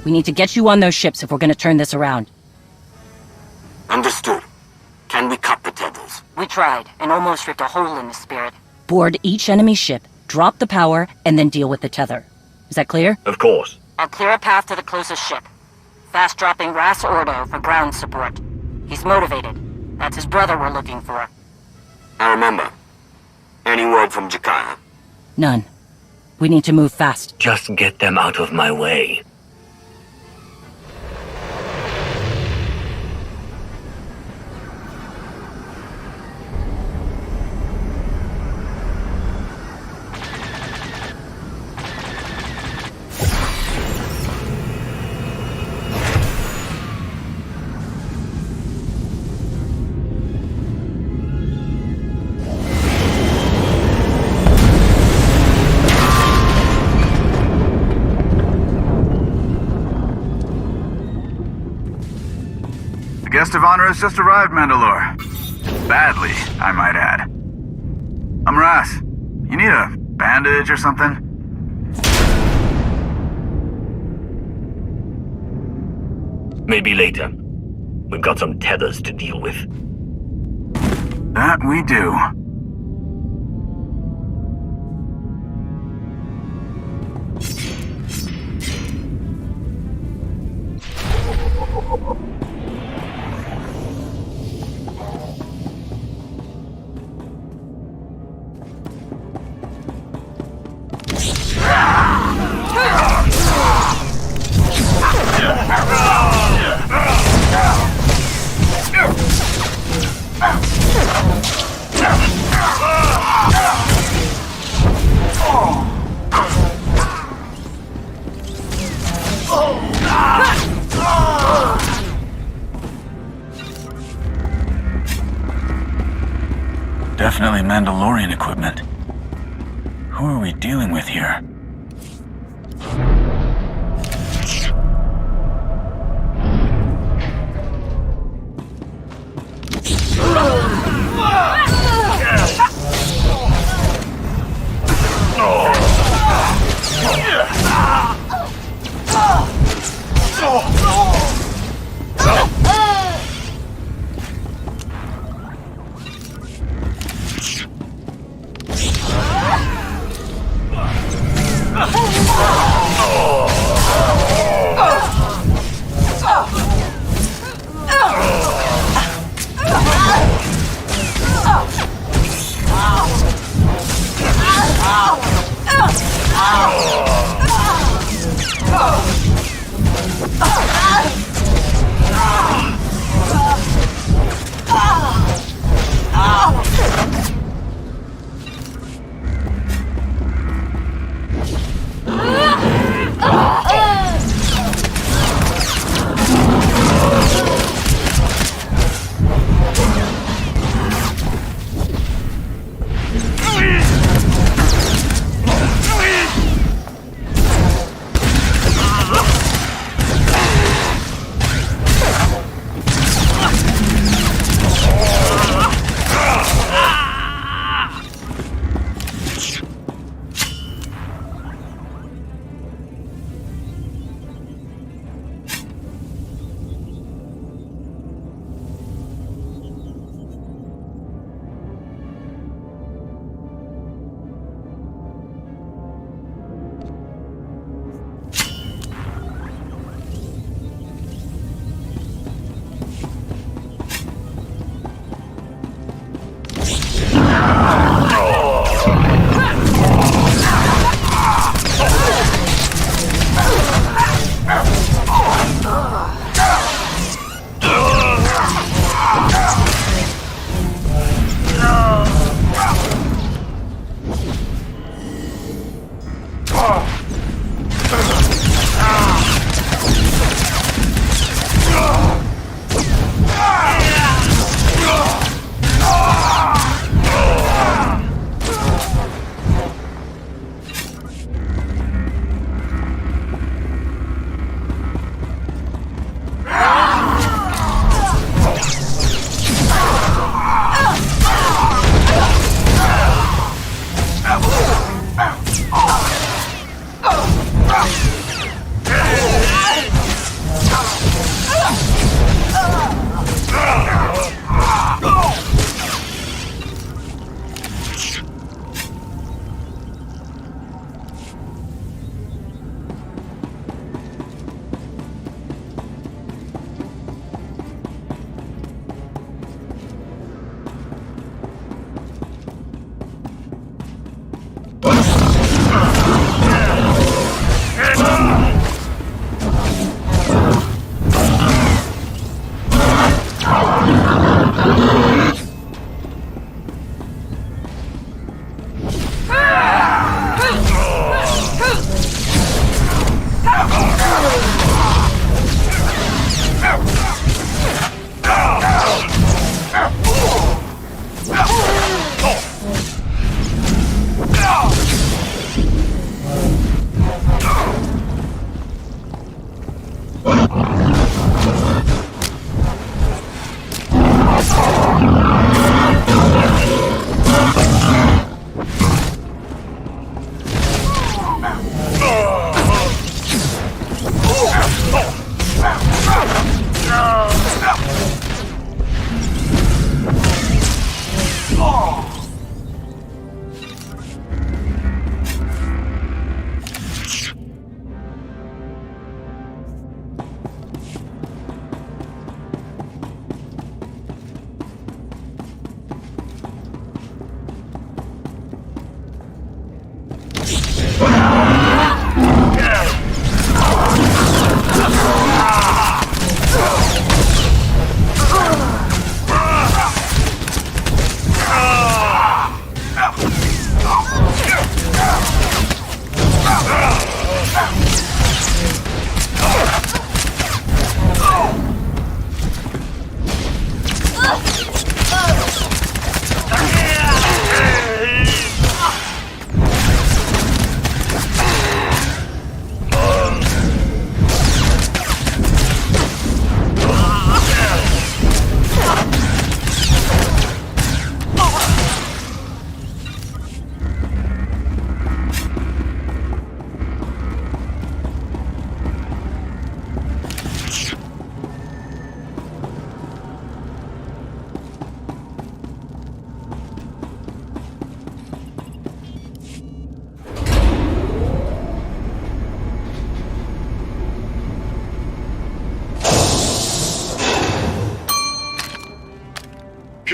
We need to get you on those ships if we're gonna turn this around. Understood. Can we cut the tethers? We tried, and almost ripped a hole in the Spirit. Board each enemy ship, drop the power, and then deal with the tether. Is that clear? Of course. I'll clear a path to the closest ship. Fast-dropping Ras Ordo for ground support. He's motivated. That's his brother we're looking for. I remember. Any word from Jakaya? None. We need to move fast. Just get them out of my way. The guest of honor has just arrived, Mandalore. Badly, I might add. I'm Ras. You need a bandage or something? Maybe later. We've got some tethers to deal with. That we do. Definitely Mandalorian equipment. Who are we dealing with here?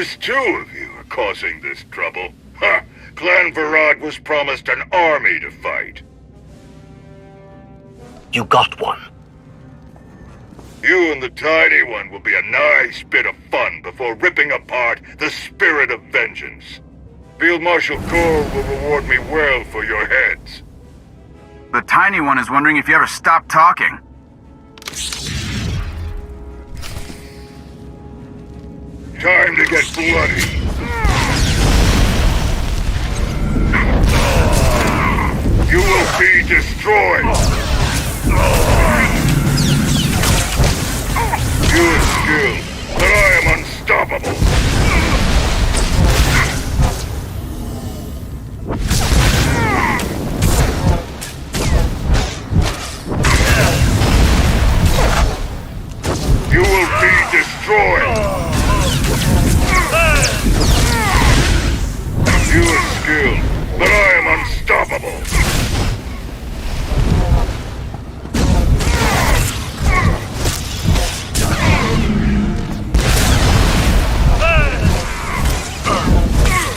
Just two of you are causing this trouble. Ha! Clan Virad was promised an army to fight. You got one. You and the tiny one will be a nice bit of fun before ripping apart the spirit of vengeance. Field Marshal Gore will reward me well for your heads. The tiny one is wondering if you ever stop talking. Time to get bloody. You will be destroyed. You are skilled, but I am unstoppable. You will be destroyed. You are skilled, but I am unstoppable.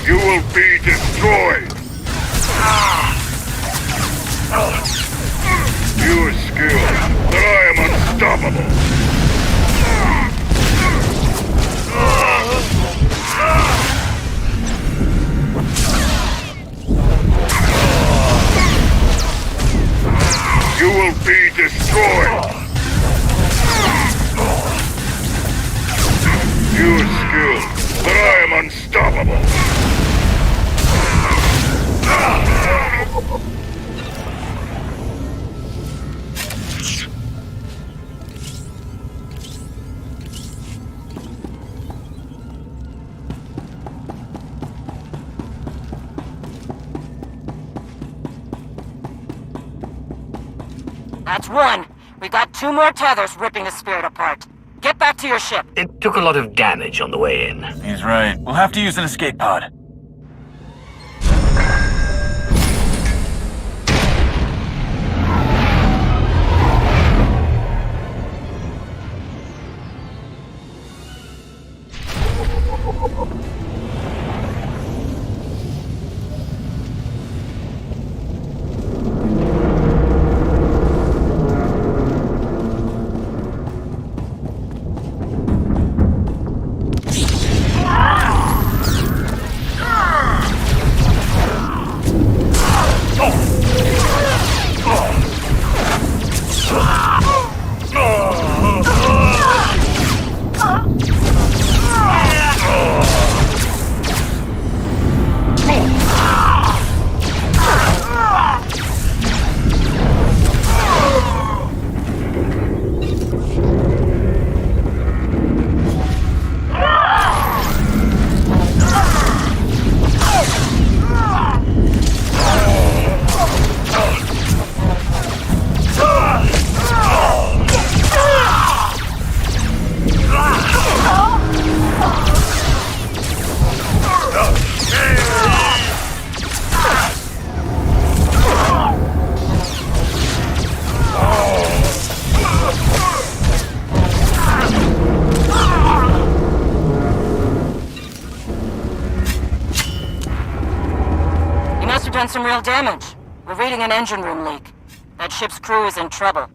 You will be destroyed. You are skilled, but I am unstoppable. You will be destroyed. You are skilled, but I am unstoppable. That's one. We got two more tethers ripping the spirit apart. Get back to your ship. It took a lot of damage on the way in. He's right. We'll have to use an escape pod. Done some real damage. We're reading an engine room leak. That ship's crew is in trouble.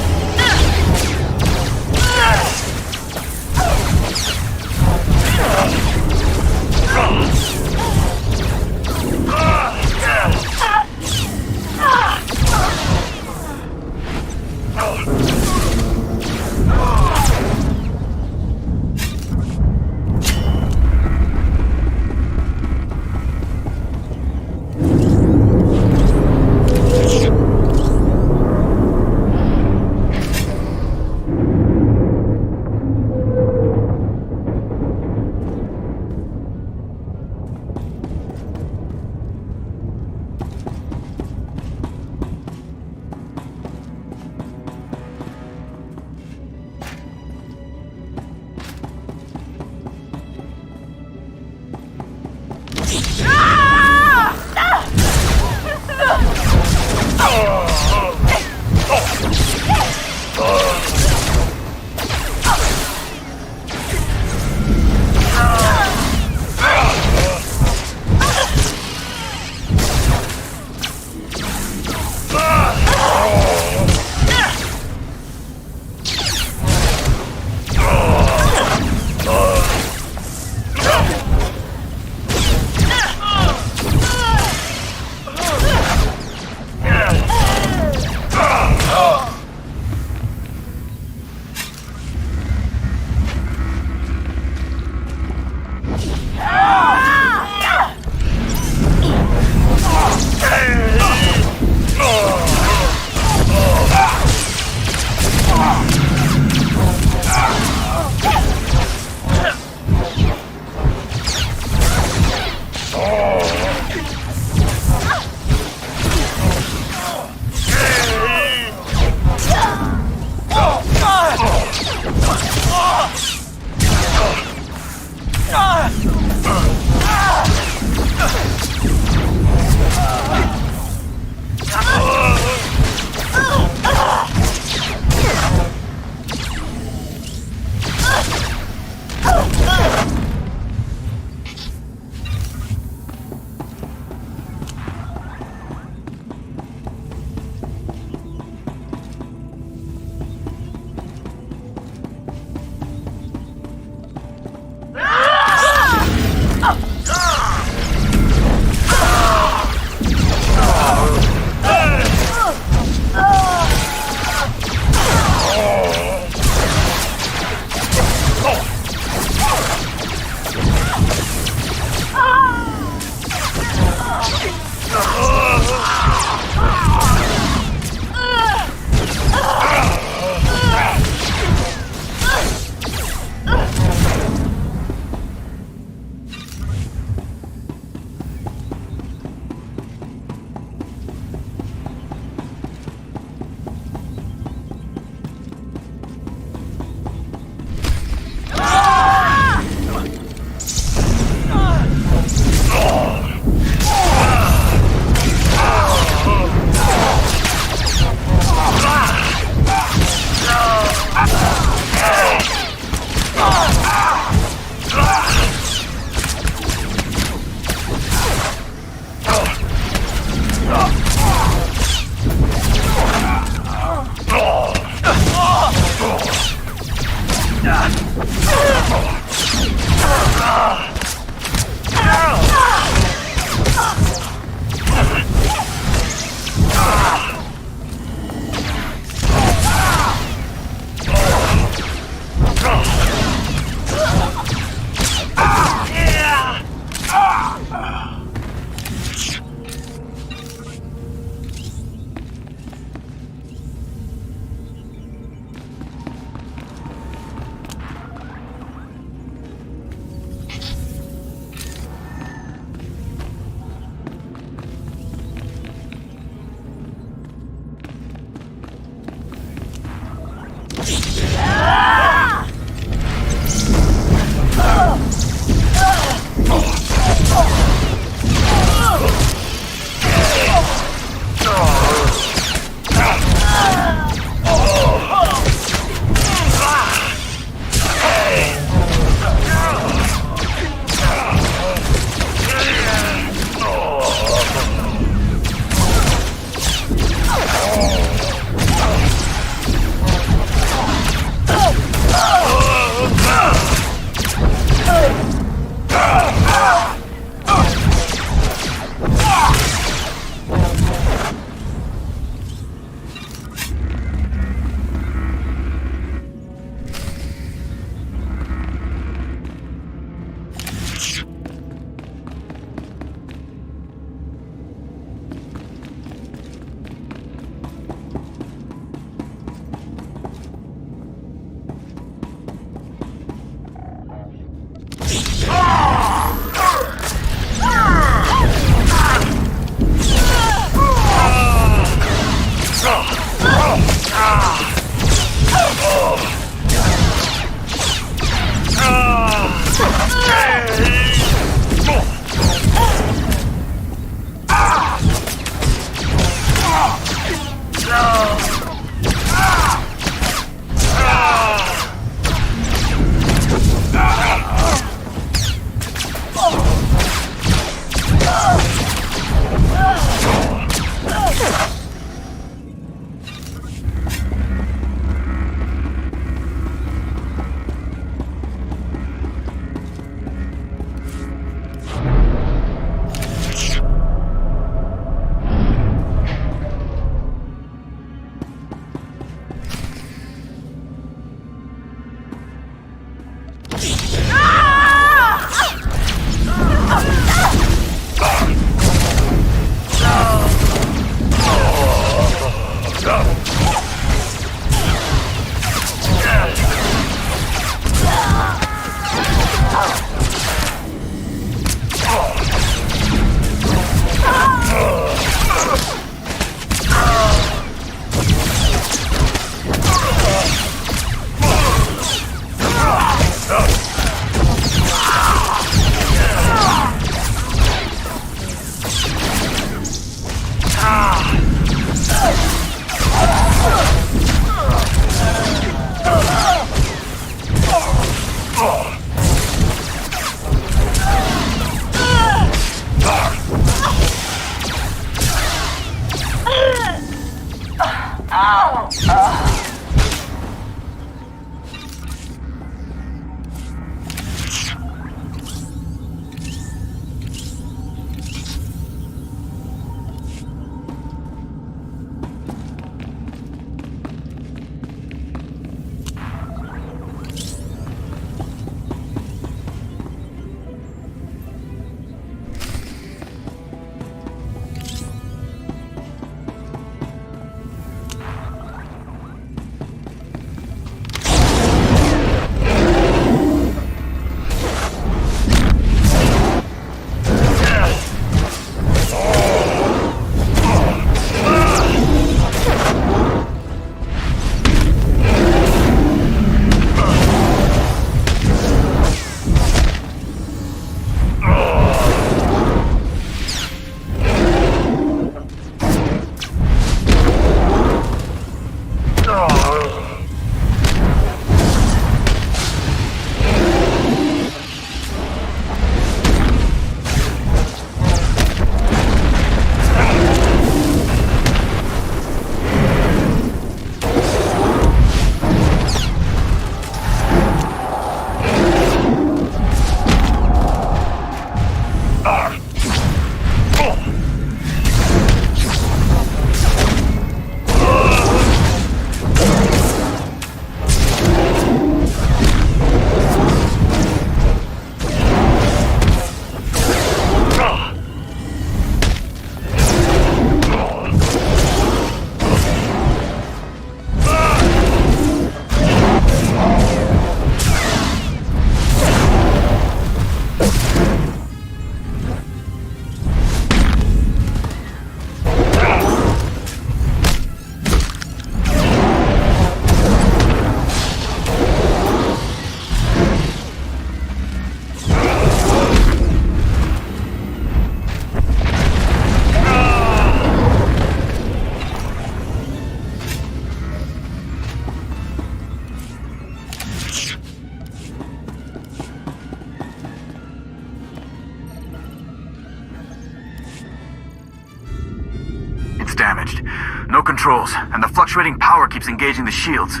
shield's damaged. No controls, and the fluctuating power keeps engaging the shields.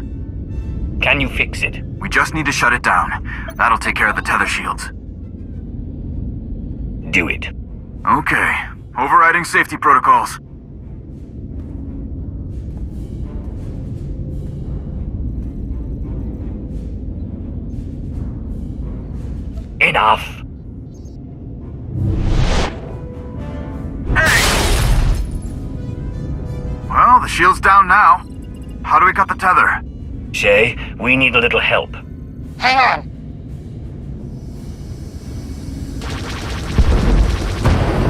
Can you fix it? We just need to shut it down. That'll take care of the tether shields. Do it. Okay. Overriding safety protocols. Enough. Hey! Well, the shield's down now. How do we cut the tether? Shay, we need a little help. Hang on.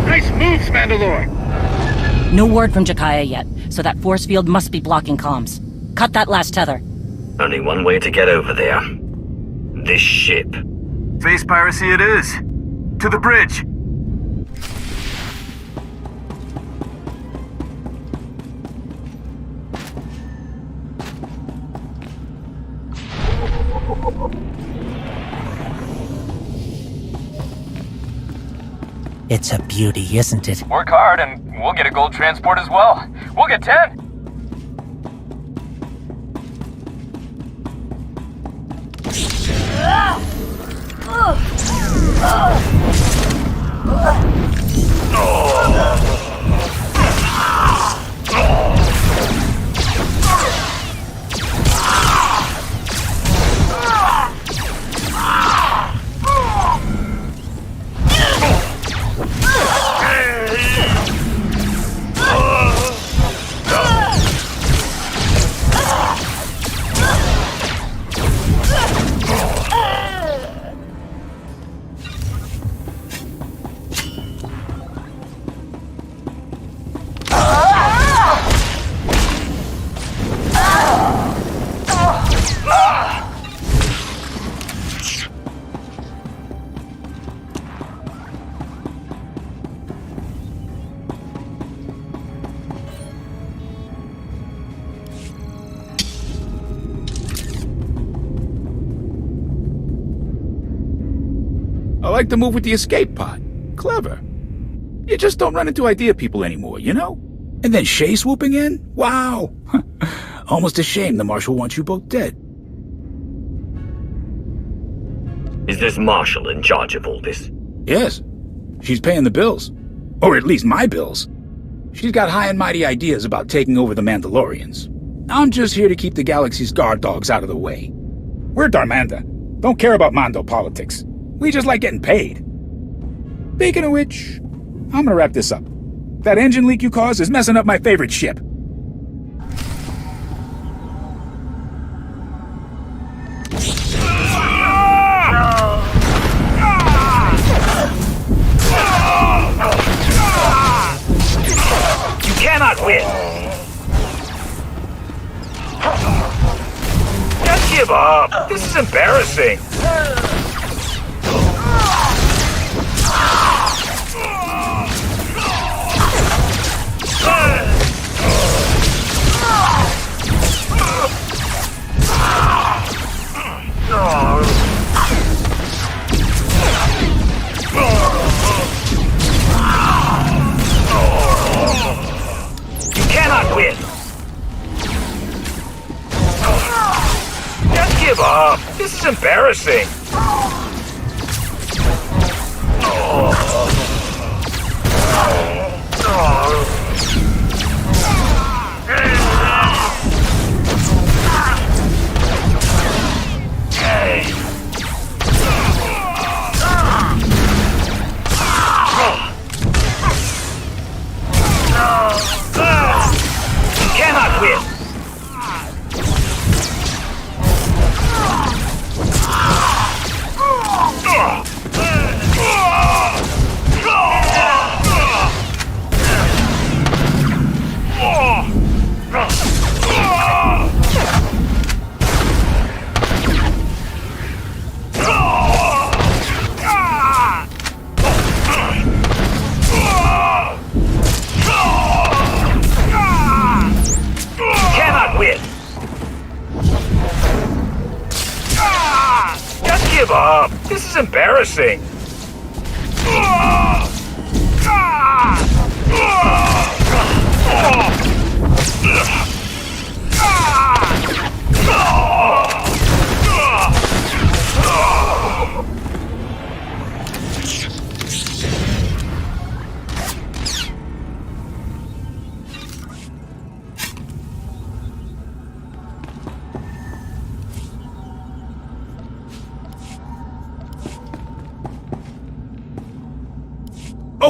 Nice moves, Mandalore! No word from Jakaya yet, so that force field must be blocking comms. Cut that last tether. Only one way to get over there. This ship. Space piracy it is. To the bridge. It's a beauty, isn't it? Work hard and we'll get a gold transport as well. We'll get 10. I like the move with the escape pod. Clever. You just don't run into idea people anymore, you know? And then Shay swooping in? Wow! Almost a shame the Marshal wants you both dead. Is this Marshal in charge of all this? Yes. She's paying the bills. Or at least my bills. She's got high and mighty ideas about taking over the Mandalorians. I'm just here to keep the galaxy's guard dogs out of the way. We're Darmanda. Don't care about Mando politics. We just like getting paid. Speaking of which, I'm gonna wrap this up. That engine leak you caused is messing up my favorite ship. You cannot win! Just give up! This is embarrassing! You cannot win! Just give up! This is embarrassing! You cannot win! Just give up! This is embarrassing!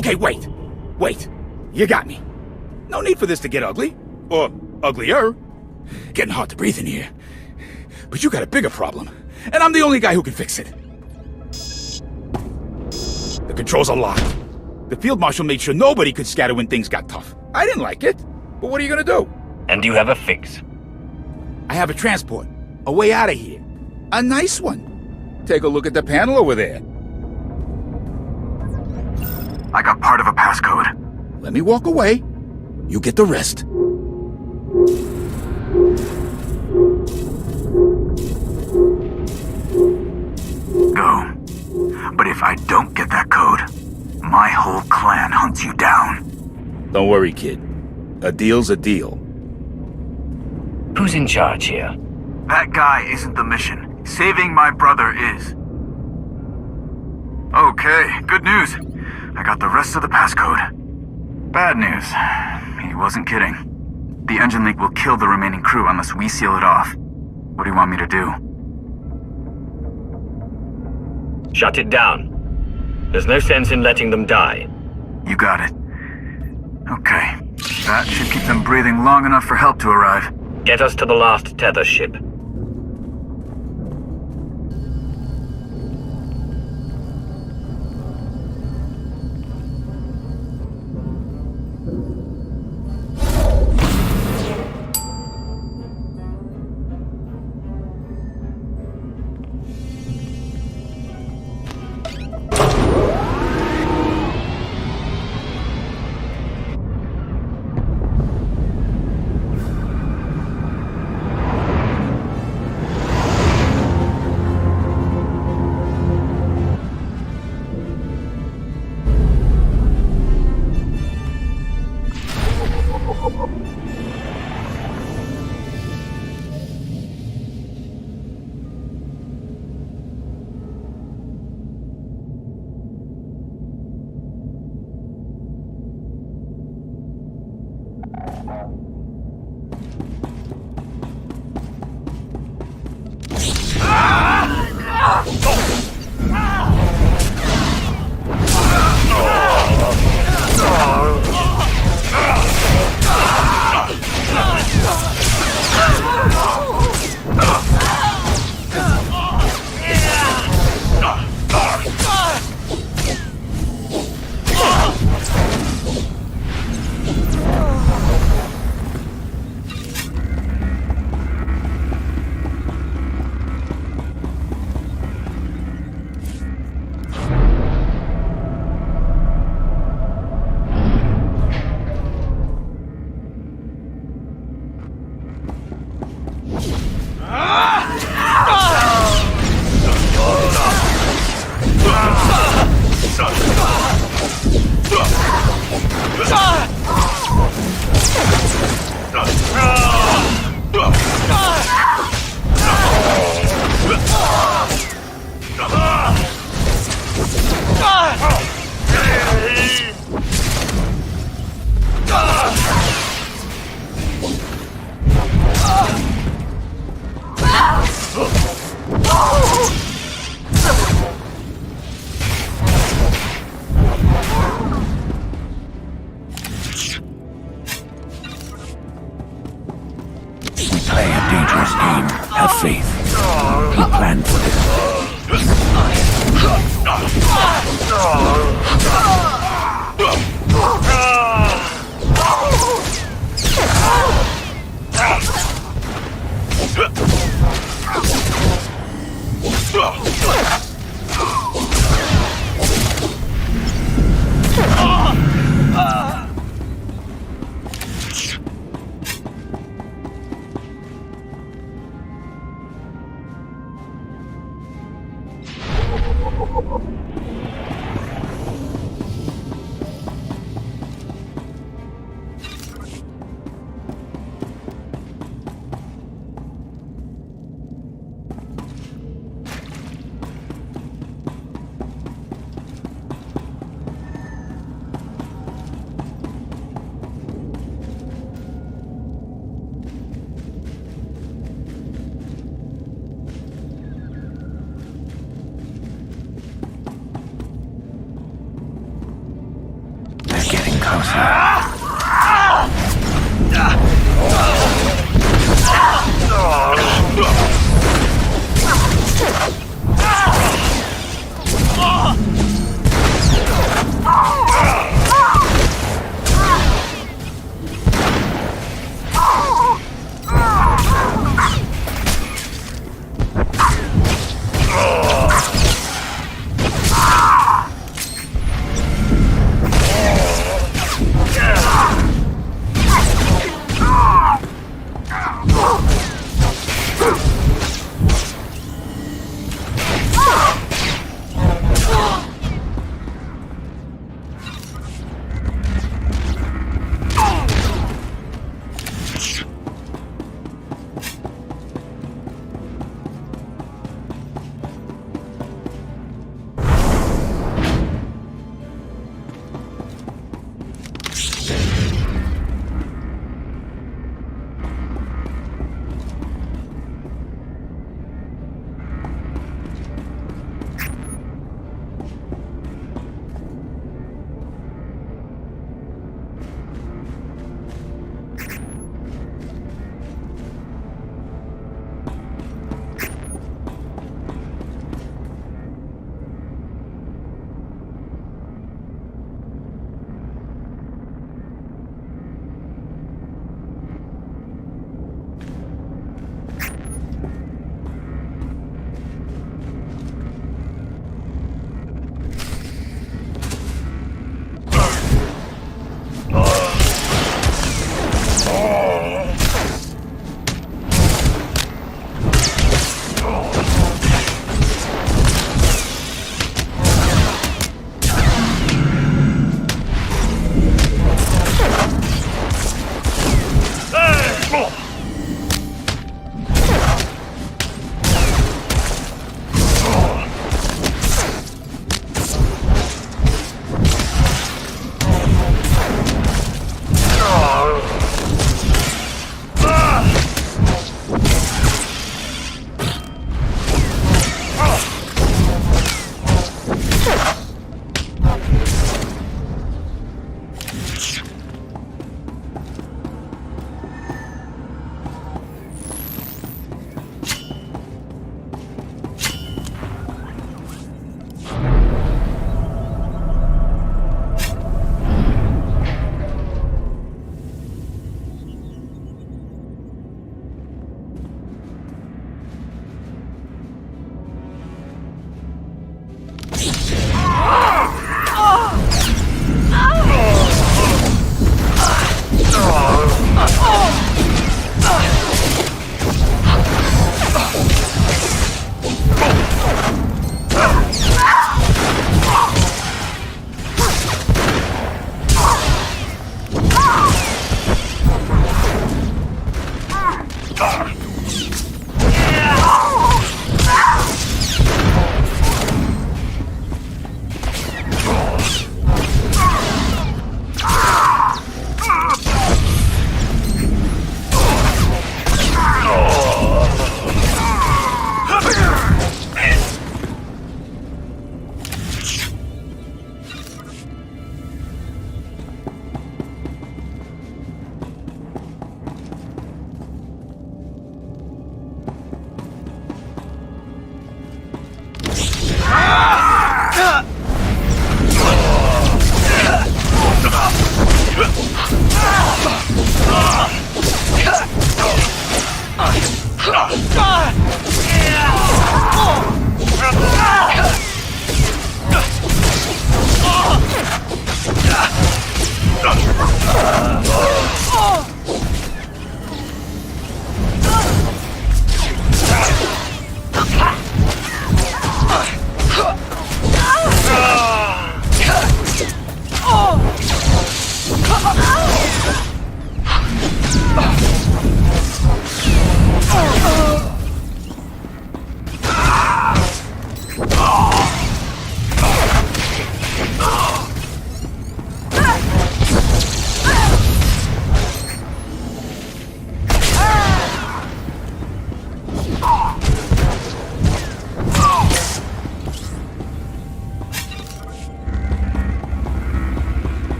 Okay, wait. Wait. You got me. No need for this to get ugly. Or uglier. Getting hard to breathe in here. But you got a bigger problem. And I'm the only guy who can fix it. The controls are locked. The field marshal made sure nobody could scatter when things got tough. I didn't like it. But what are you gonna do? And you have a fix? I have a transport. A way out of here. A nice one. Take a look at the panel over there. I got part of a passcode. Let me walk away. You get the rest. Go. But if I don't get that code, my whole clan hunts you down. Don't worry, kid. A deal's a deal. Who's in charge here? That guy isn't the mission. Saving my brother is. Okay, good news. I got the rest of the passcode. Bad news. He wasn't kidding. The engine leak will kill the remaining crew unless we seal it off. What do you want me to do? Shut it down. There's no sense in letting them die. You got it. Okay. That should keep them breathing long enough for help to arrive. Get us to the last tether ship.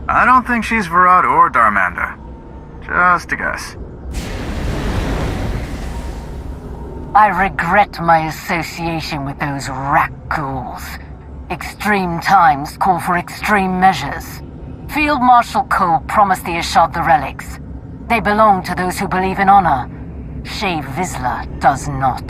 I don't think she's Vrod or Darmanda. Just a guess. I regret my association with those rat ghouls. Extreme times call for extreme measures. Field Marshal Cole promised the Ishad the relics. They belong to those who believe in honor. Shay Vizsla does not.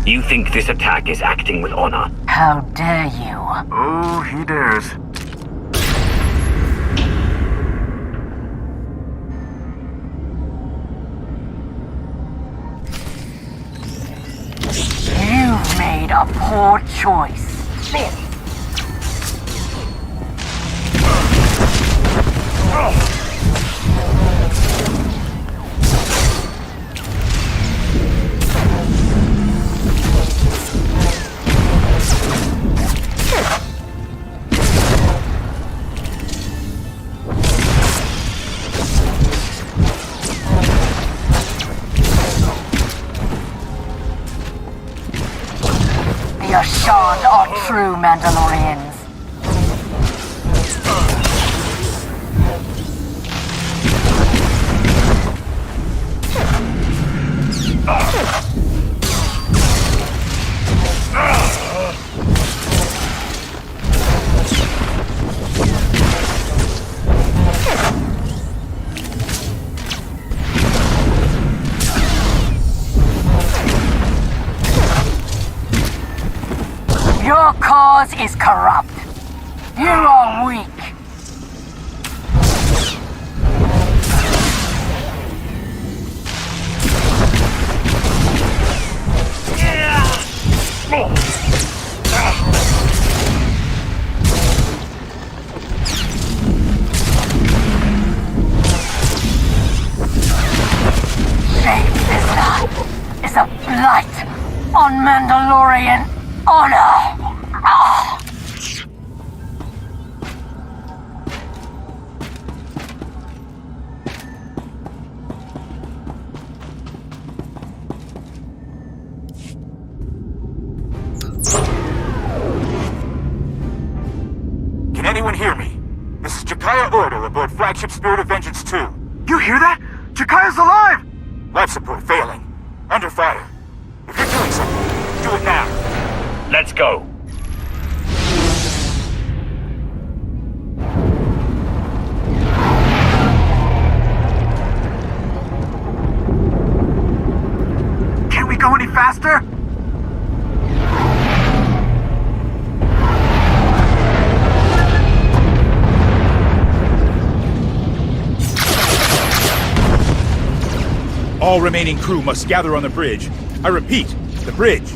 You think this attack is acting with honor? How dare you? Oh, he dares. You've made a poor choice. The Ashad are true Mandalorians. Your cause is corrupt. You are weak. blight on Mandalorian honor. Can anyone hear me? This is Jakaya Ordo aboard Flagship Spirit of Vengeance 2. You hear that? Jakaya's alive! Life support failing. Under fire. If you're doing something, do it now. Let's go. Can't we go any faster? All remaining crew must gather on the bridge. I repeat, the bridge.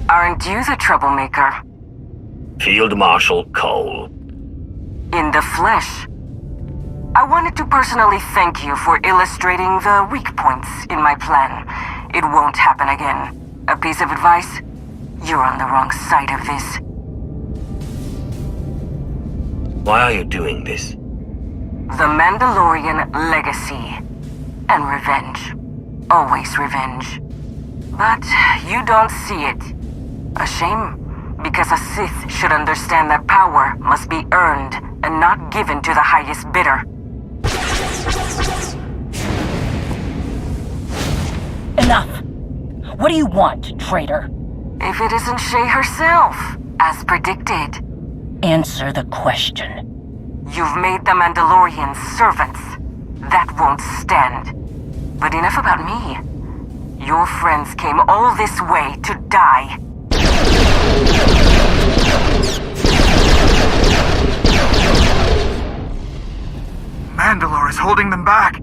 Aren't you the troublemaker? Field Marshal Cole. In the flesh. I wanted to personally thank you for illustrating the weak points in my plan. It won't happen again. A piece of advice? You're on the wrong side of this. Why are you doing this? The Mandalorian legacy. And revenge. Always revenge. But you don't see it. A shame. Because a Sith should understand that power must be earned and not given to the highest bidder. Enough! What do you want, traitor? If it isn't Shay herself, as predicted. Answer the question. You've made the Mandalorians servants. That won't stand. But enough about me. Your friends came all this way to die. Mandalore is holding them back.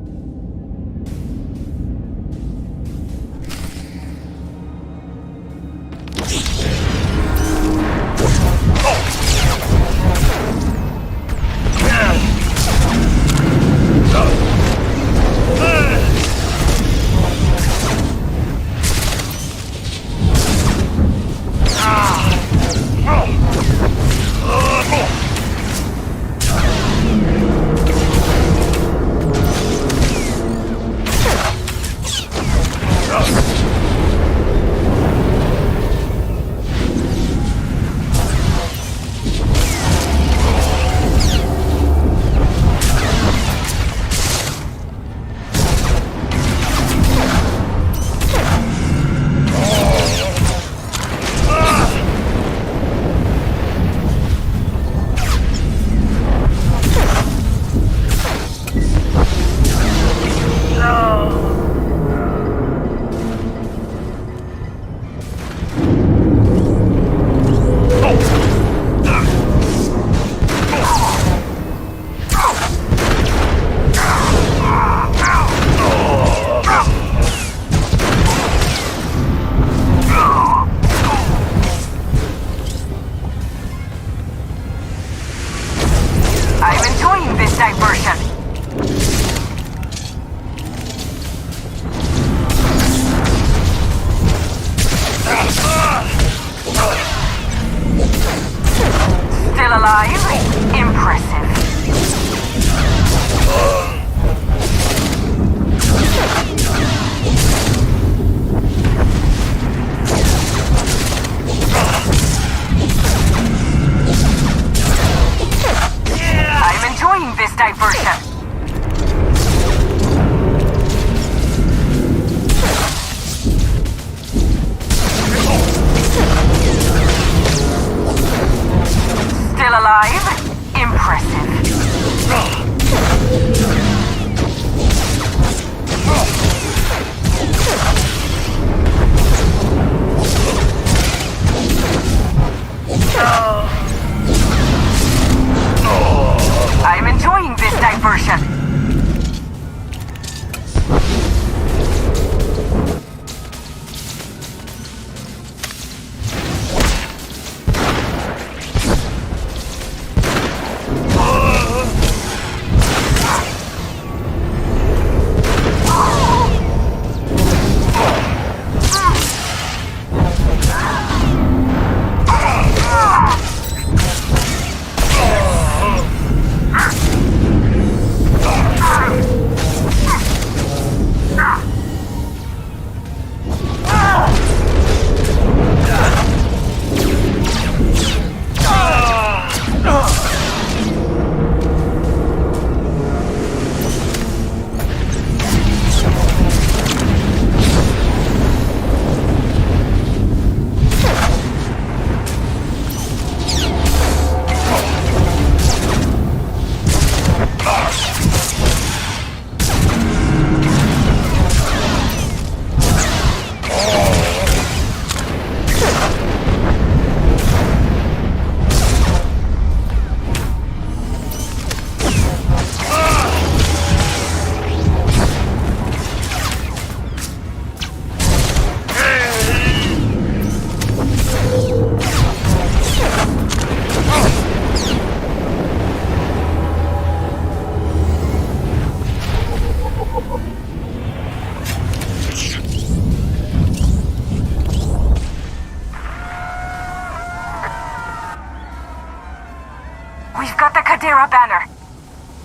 Cadera banner.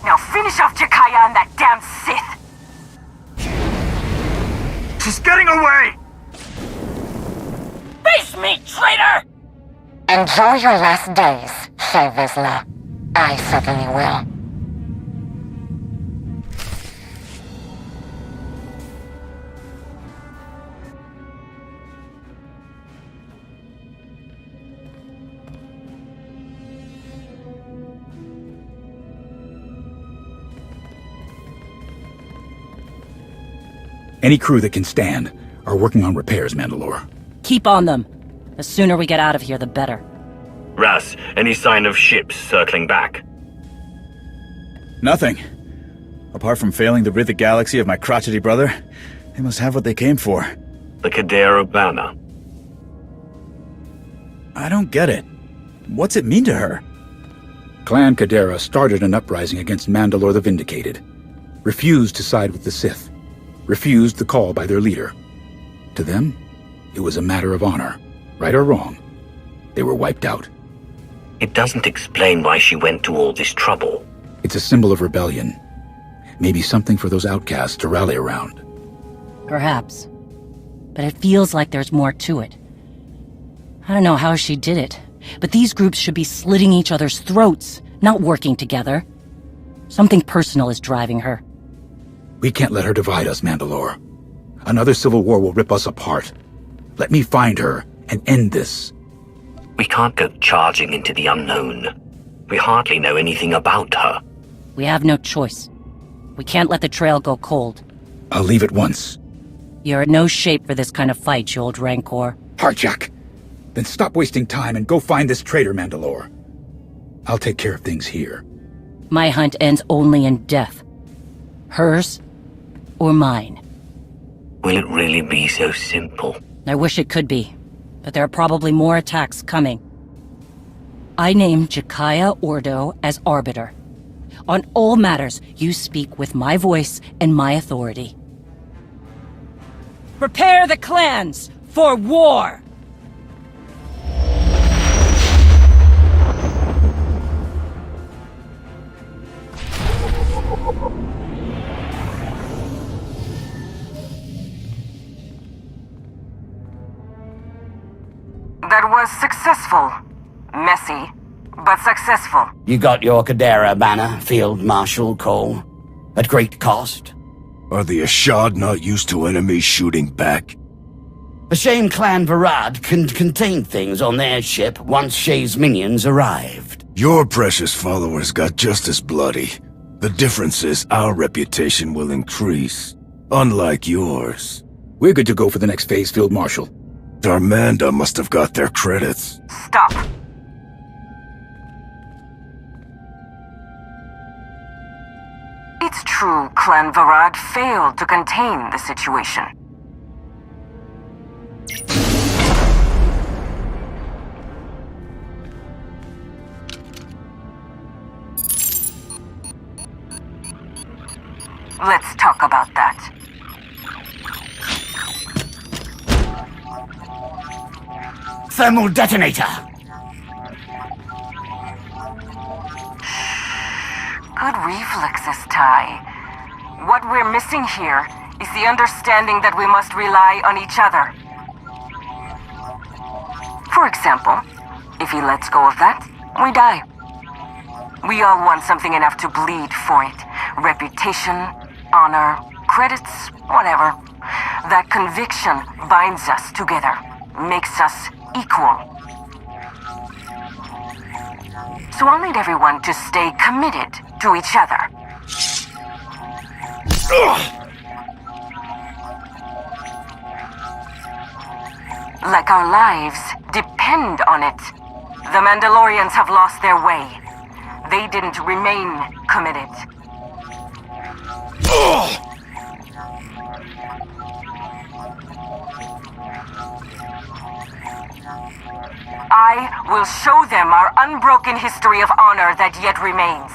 Now finish off Jakaya and that damn Sith. She's getting away! Face me, traitor! Enjoy your last days, Shay Vizsla. I certainly will. Any crew that can stand are working on repairs, Mandalore. Keep on them. The sooner we get out of here, the better. Ras, any sign of ships circling back? Nothing. Apart from failing to rid the galaxy of my crotchety brother, they must have what they came for. The Cadera banner. I don't get it. What's it mean to her? Clan Cadera started an uprising against Mandalore the Vindicated. Refused to side with the Sith. Refused the call by their leader. To them, it was a matter of honor. Right or wrong, they were wiped out. It doesn't explain why she went to all this trouble. It's a symbol of rebellion. Maybe something for those outcasts to rally around. Perhaps. But it feels like there's more to it. I don't know how she did it, but these groups should be slitting each other's throats, not working together. Something personal is driving her. We can't let her divide us, Mandalore. Another civil war will rip us apart. Let me find her and end this. We can't go charging into the unknown. We hardly know anything about her. We have no choice. We can't let the trail go cold. I'll leave at once. You're in no shape for this kind of fight, you old Rancor. Harjack! Then stop wasting time and go find this traitor, Mandalore. I'll take care of things here. My hunt ends only in death. Hers or mine. Will it really be so simple? I wish it could be, but there are probably more attacks coming. I name Jakaya Ordo as Arbiter. On all matters, you speak with my voice and my authority. Prepare the clans for war! That was successful. Messy, but successful. You got your Cadera banner, Field Marshal Cole. At great cost. Are the Ashad not used to enemies shooting back? A shame Clan Varad couldn't contain things on their ship once Shay's minions arrived. Your precious followers got just as bloody. The difference is our reputation will increase. Unlike yours. We're good to go for the next phase, Field Marshal. Darmanda must have got their credits. Stop. It's true Clan Varad failed to contain the situation. Let's talk about that. Thermal detonator! Good reflexes, Ty. What we're missing here is the understanding that we must rely on each other. For example, if he lets go of that, we die. We all want something enough to bleed for it. Reputation, honor, credits, whatever. That conviction binds us together, makes us equal. So I'll need everyone to stay committed to each other. Like our lives depend on it. The Mandalorians have lost their way. They didn't remain committed. I will show them our unbroken history of honor that yet remains.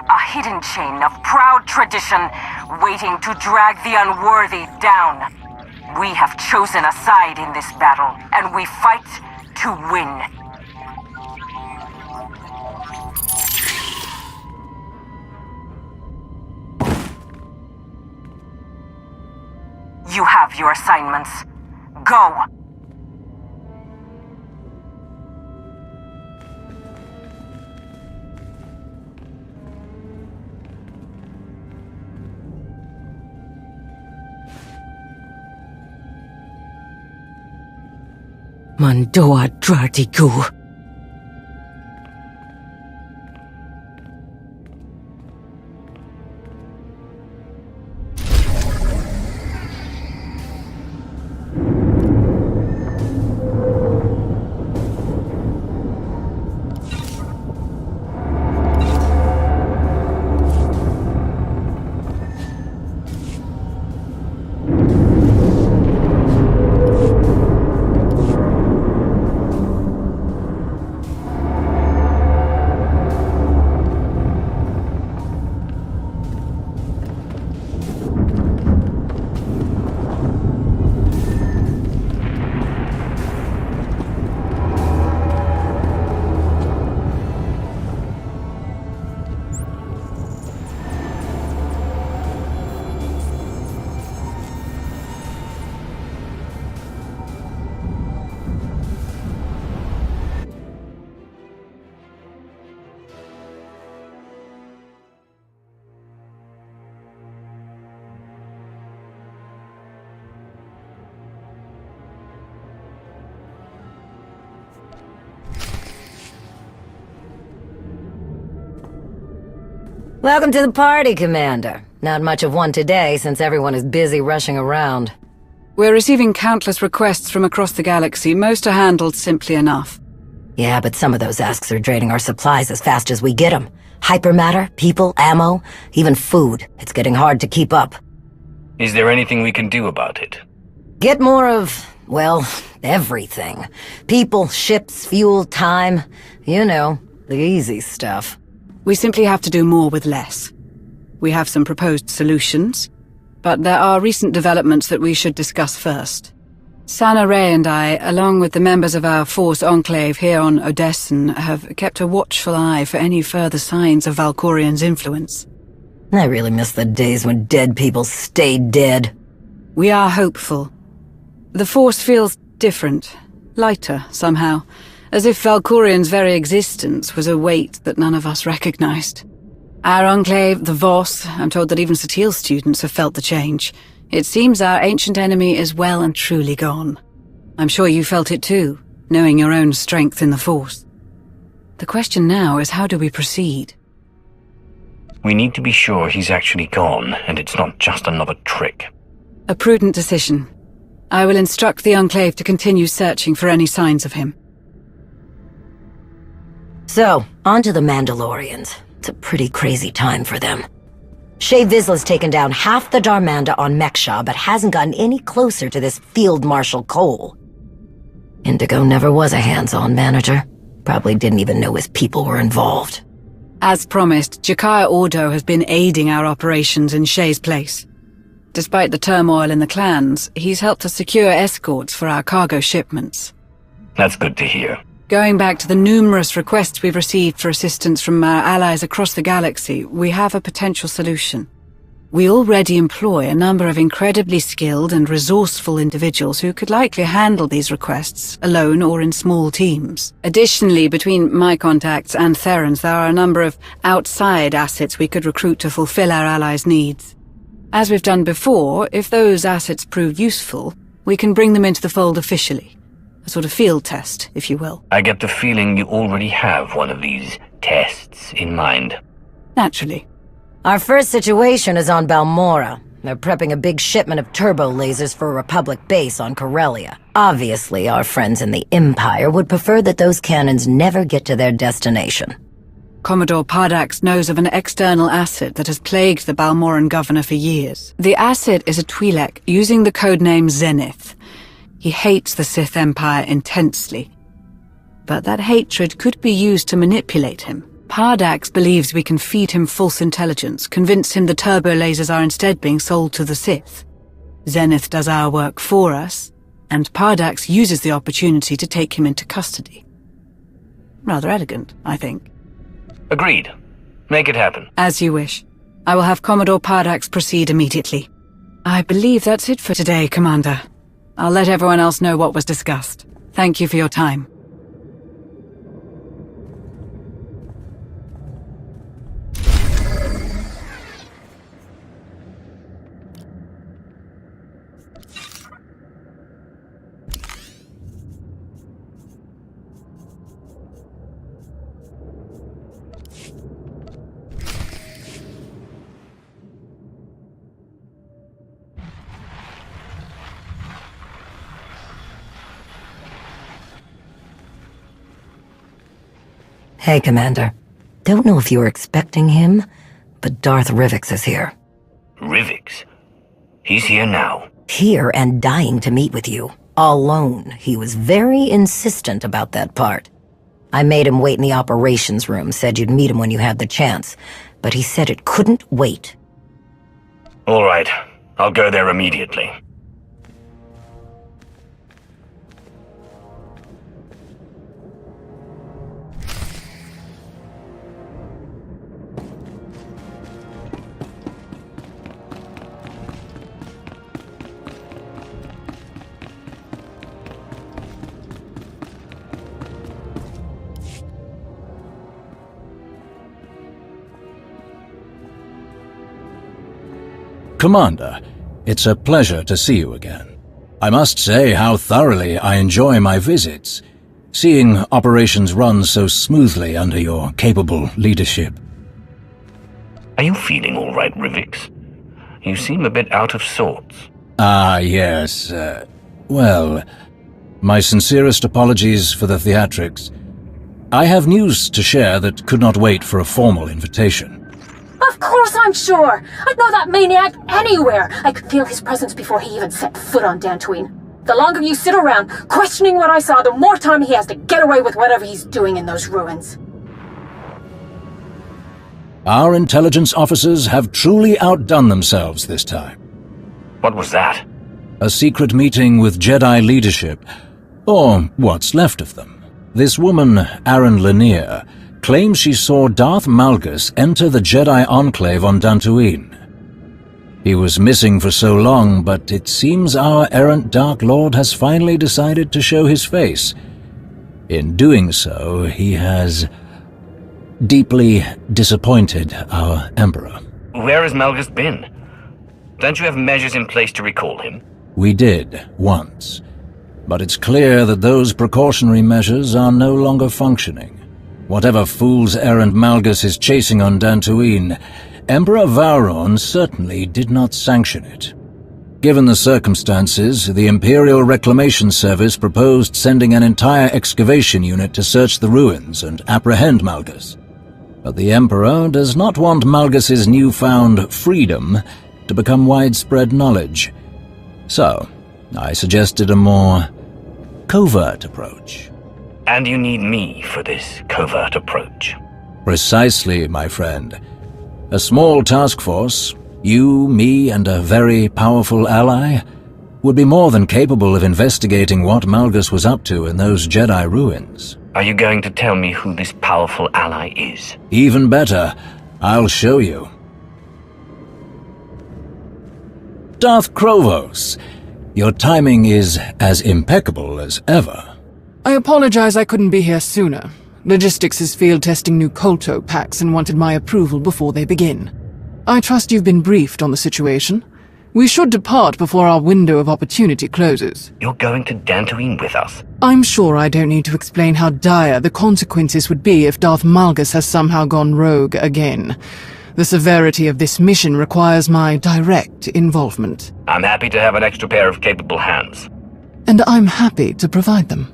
A hidden chain of proud tradition waiting to drag the unworthy down. We have chosen a side in this battle, and we fight to win. of your assignments. Go! WrmdoughGaming. Welcome to the party, Commander. Not much of one today, since everyone is busy rushing around. We're receiving countless requests from across the galaxy. Most are handled simply enough. Yeah, but some of those asks are draining our supplies as fast as we get them. Hypermatter, people, ammo, even food. It's getting hard to keep up. Is there anything we can do about it? Get more of, well, everything. People, ships, fuel, time. You know, the easy stuff. We simply have to do more with less. We have some proposed solutions, but there are recent developments that we should discuss first. Sana Ray and I, along with the members of our Force Enclave here on Odessen, have kept a watchful eye for any further signs of Valkorian's influence. I really miss the days when dead people stayed dead. We are hopeful. The Force feels different, lighter somehow, as if Valkorian's very existence was a weight that none of us recognized. Our Enclave, the Voss, I'm told that even Satil students have felt the change. It seems our ancient enemy is well and truly gone. I'm sure you felt it too, knowing your own strength in the Force. The question now is, how do we proceed? We need to be sure he's actually gone, and it's not just another trick. A prudent decision. I will instruct the Enclave to continue searching for any signs of him. So, on to the Mandalorians. It's a pretty crazy time for them. Shae Vizsla's taken down half the Darmanda on Meksha, but hasn't gotten any closer to this Field Marshal Cole. Indigo never was a hands-on manager. Probably didn't even know his people were involved. As promised, Jakaya Ordo has been aiding our operations in Shae's place. Despite the turmoil in the clans, he's helped us secure escorts for our cargo shipments. That's good to hear. Going back to the numerous requests we've received for assistance from our allies across the galaxy, we have a potential solution. We already employ a number of incredibly skilled and resourceful individuals who could likely handle these requests, alone or in small teams. Additionally, between my contacts and Theron's, there are a number of outside assets we could recruit to fulfill our allies' needs. As we've done before, if those assets prove useful, we can bring them into the fold officially. A sort of field test, if you will. I get the feeling you already have one of these tests in mind. Naturally. Our first situation is on Balmorra. They're prepping a big shipment of turbo lasers for a Republic base on Corellia. Obviously, our friends in the Empire would prefer that those cannons never get to their destination. Commodore Pardax knows of an external asset that has plagued the Balmorran governor for years. The asset is a Twi'lek using the codename Zenith. He hates the Sith Empire intensely. But that hatred could be used to manipulate him. Pardax believes we can feed him false intelligence, convince him the turbo lasers are instead being sold to the Sith. Zenith does our work for us, and Pardax uses the opportunity to take him into custody. Rather elegant, I think. Agreed. Make it happen. As you wish. I will have Commodore Pardax proceed immediately. I believe that's it for today, Commander. I'll let everyone else know what was discussed. Thank you for your time. Hey, Commander. Don't know if you were expecting him, but Darth Rivix is here. Rivix? He's here now. Here and dying to meet with you. Alone. He was very insistent about that part. I made him wait in the operations room, said you'd meet him when you had the chance, but he said it couldn't wait. All right. I'll go there immediately. Commander, it's a pleasure to see you again. I must say how thoroughly I enjoy my visits, seeing operations run so smoothly under your capable leadership. Are you feeling all right, Rivix? You seem a bit out of sorts. Ah, yes. Well, my sincerest apologies for the theatrics. I have news to share that could not wait for a formal invitation. Of course I'm sure! I'd know that maniac anywhere! I could feel his presence before he even set foot on Dantooine. The longer you sit around, questioning what I saw, the more time he has to get away with whatever he's doing in those ruins. Our intelligence officers have truly outdone themselves this time. What was that? A secret meeting with Jedi leadership, or what's left of them. This woman, Aaron Lanier, claims she saw Darth Malgus enter the Jedi Enclave on Dantooine. He was missing for so long, but it seems our errant Dark Lord has finally decided to show his face. In doing so, he has deeply disappointed our Emperor. Where has Malgus been? Don't you have measures in place to recall him? We did, once. But it's clear that those precautionary measures are no longer functioning. Whatever fool's errand Malgus is chasing on Dantooine, Emperor Vowron certainly did not sanction it. Given the circumstances, the Imperial Reclamation Service proposed sending an entire excavation unit to search the ruins and apprehend Malgus. But the Emperor does not want Malgus's newfound freedom to become widespread knowledge. So, I suggested a more covert approach. And you need me for this covert approach. Precisely, my friend. A small task force, you, me, and a very powerful ally, would be more than capable of investigating what Malgus was up to in those Jedi ruins. Are you going to tell me who this powerful ally is? Even better, I'll show you. Darth Krovos, your timing is as impeccable as ever. I apologize I couldn't be here sooner. Logistics is field testing new Kolto packs and wanted my approval before they begin. I trust you've been briefed on the situation. We should depart before our window of opportunity closes. You're going to Dantooine with us? I'm sure I don't need to explain how dire the consequences would be if Darth Malgus has somehow gone rogue again. The severity of this mission requires my direct involvement. I'm happy to have an extra pair of capable hands. And I'm happy to provide them.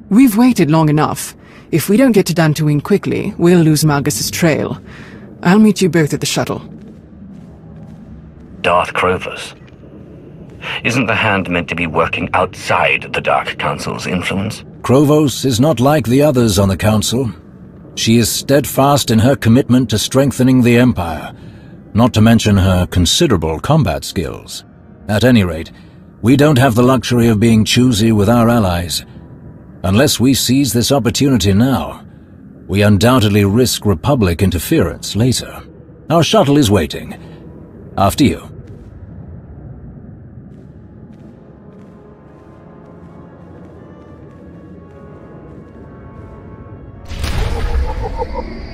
We've waited long enough. If we don't get to Dantooine quickly, we'll lose Malgus's trail. I'll meet you both at the shuttle. Darth Krovos. Isn't the Hand meant to be working outside the Dark Council's influence? Krovos is not like the others on the Council. She is steadfast in her commitment to strengthening the Empire, not to mention her considerable combat skills. At any rate, we don't have the luxury of being choosy with our allies. Unless we seize this opportunity now, we undoubtedly risk Republic interference later. Our shuttle is waiting. After you. You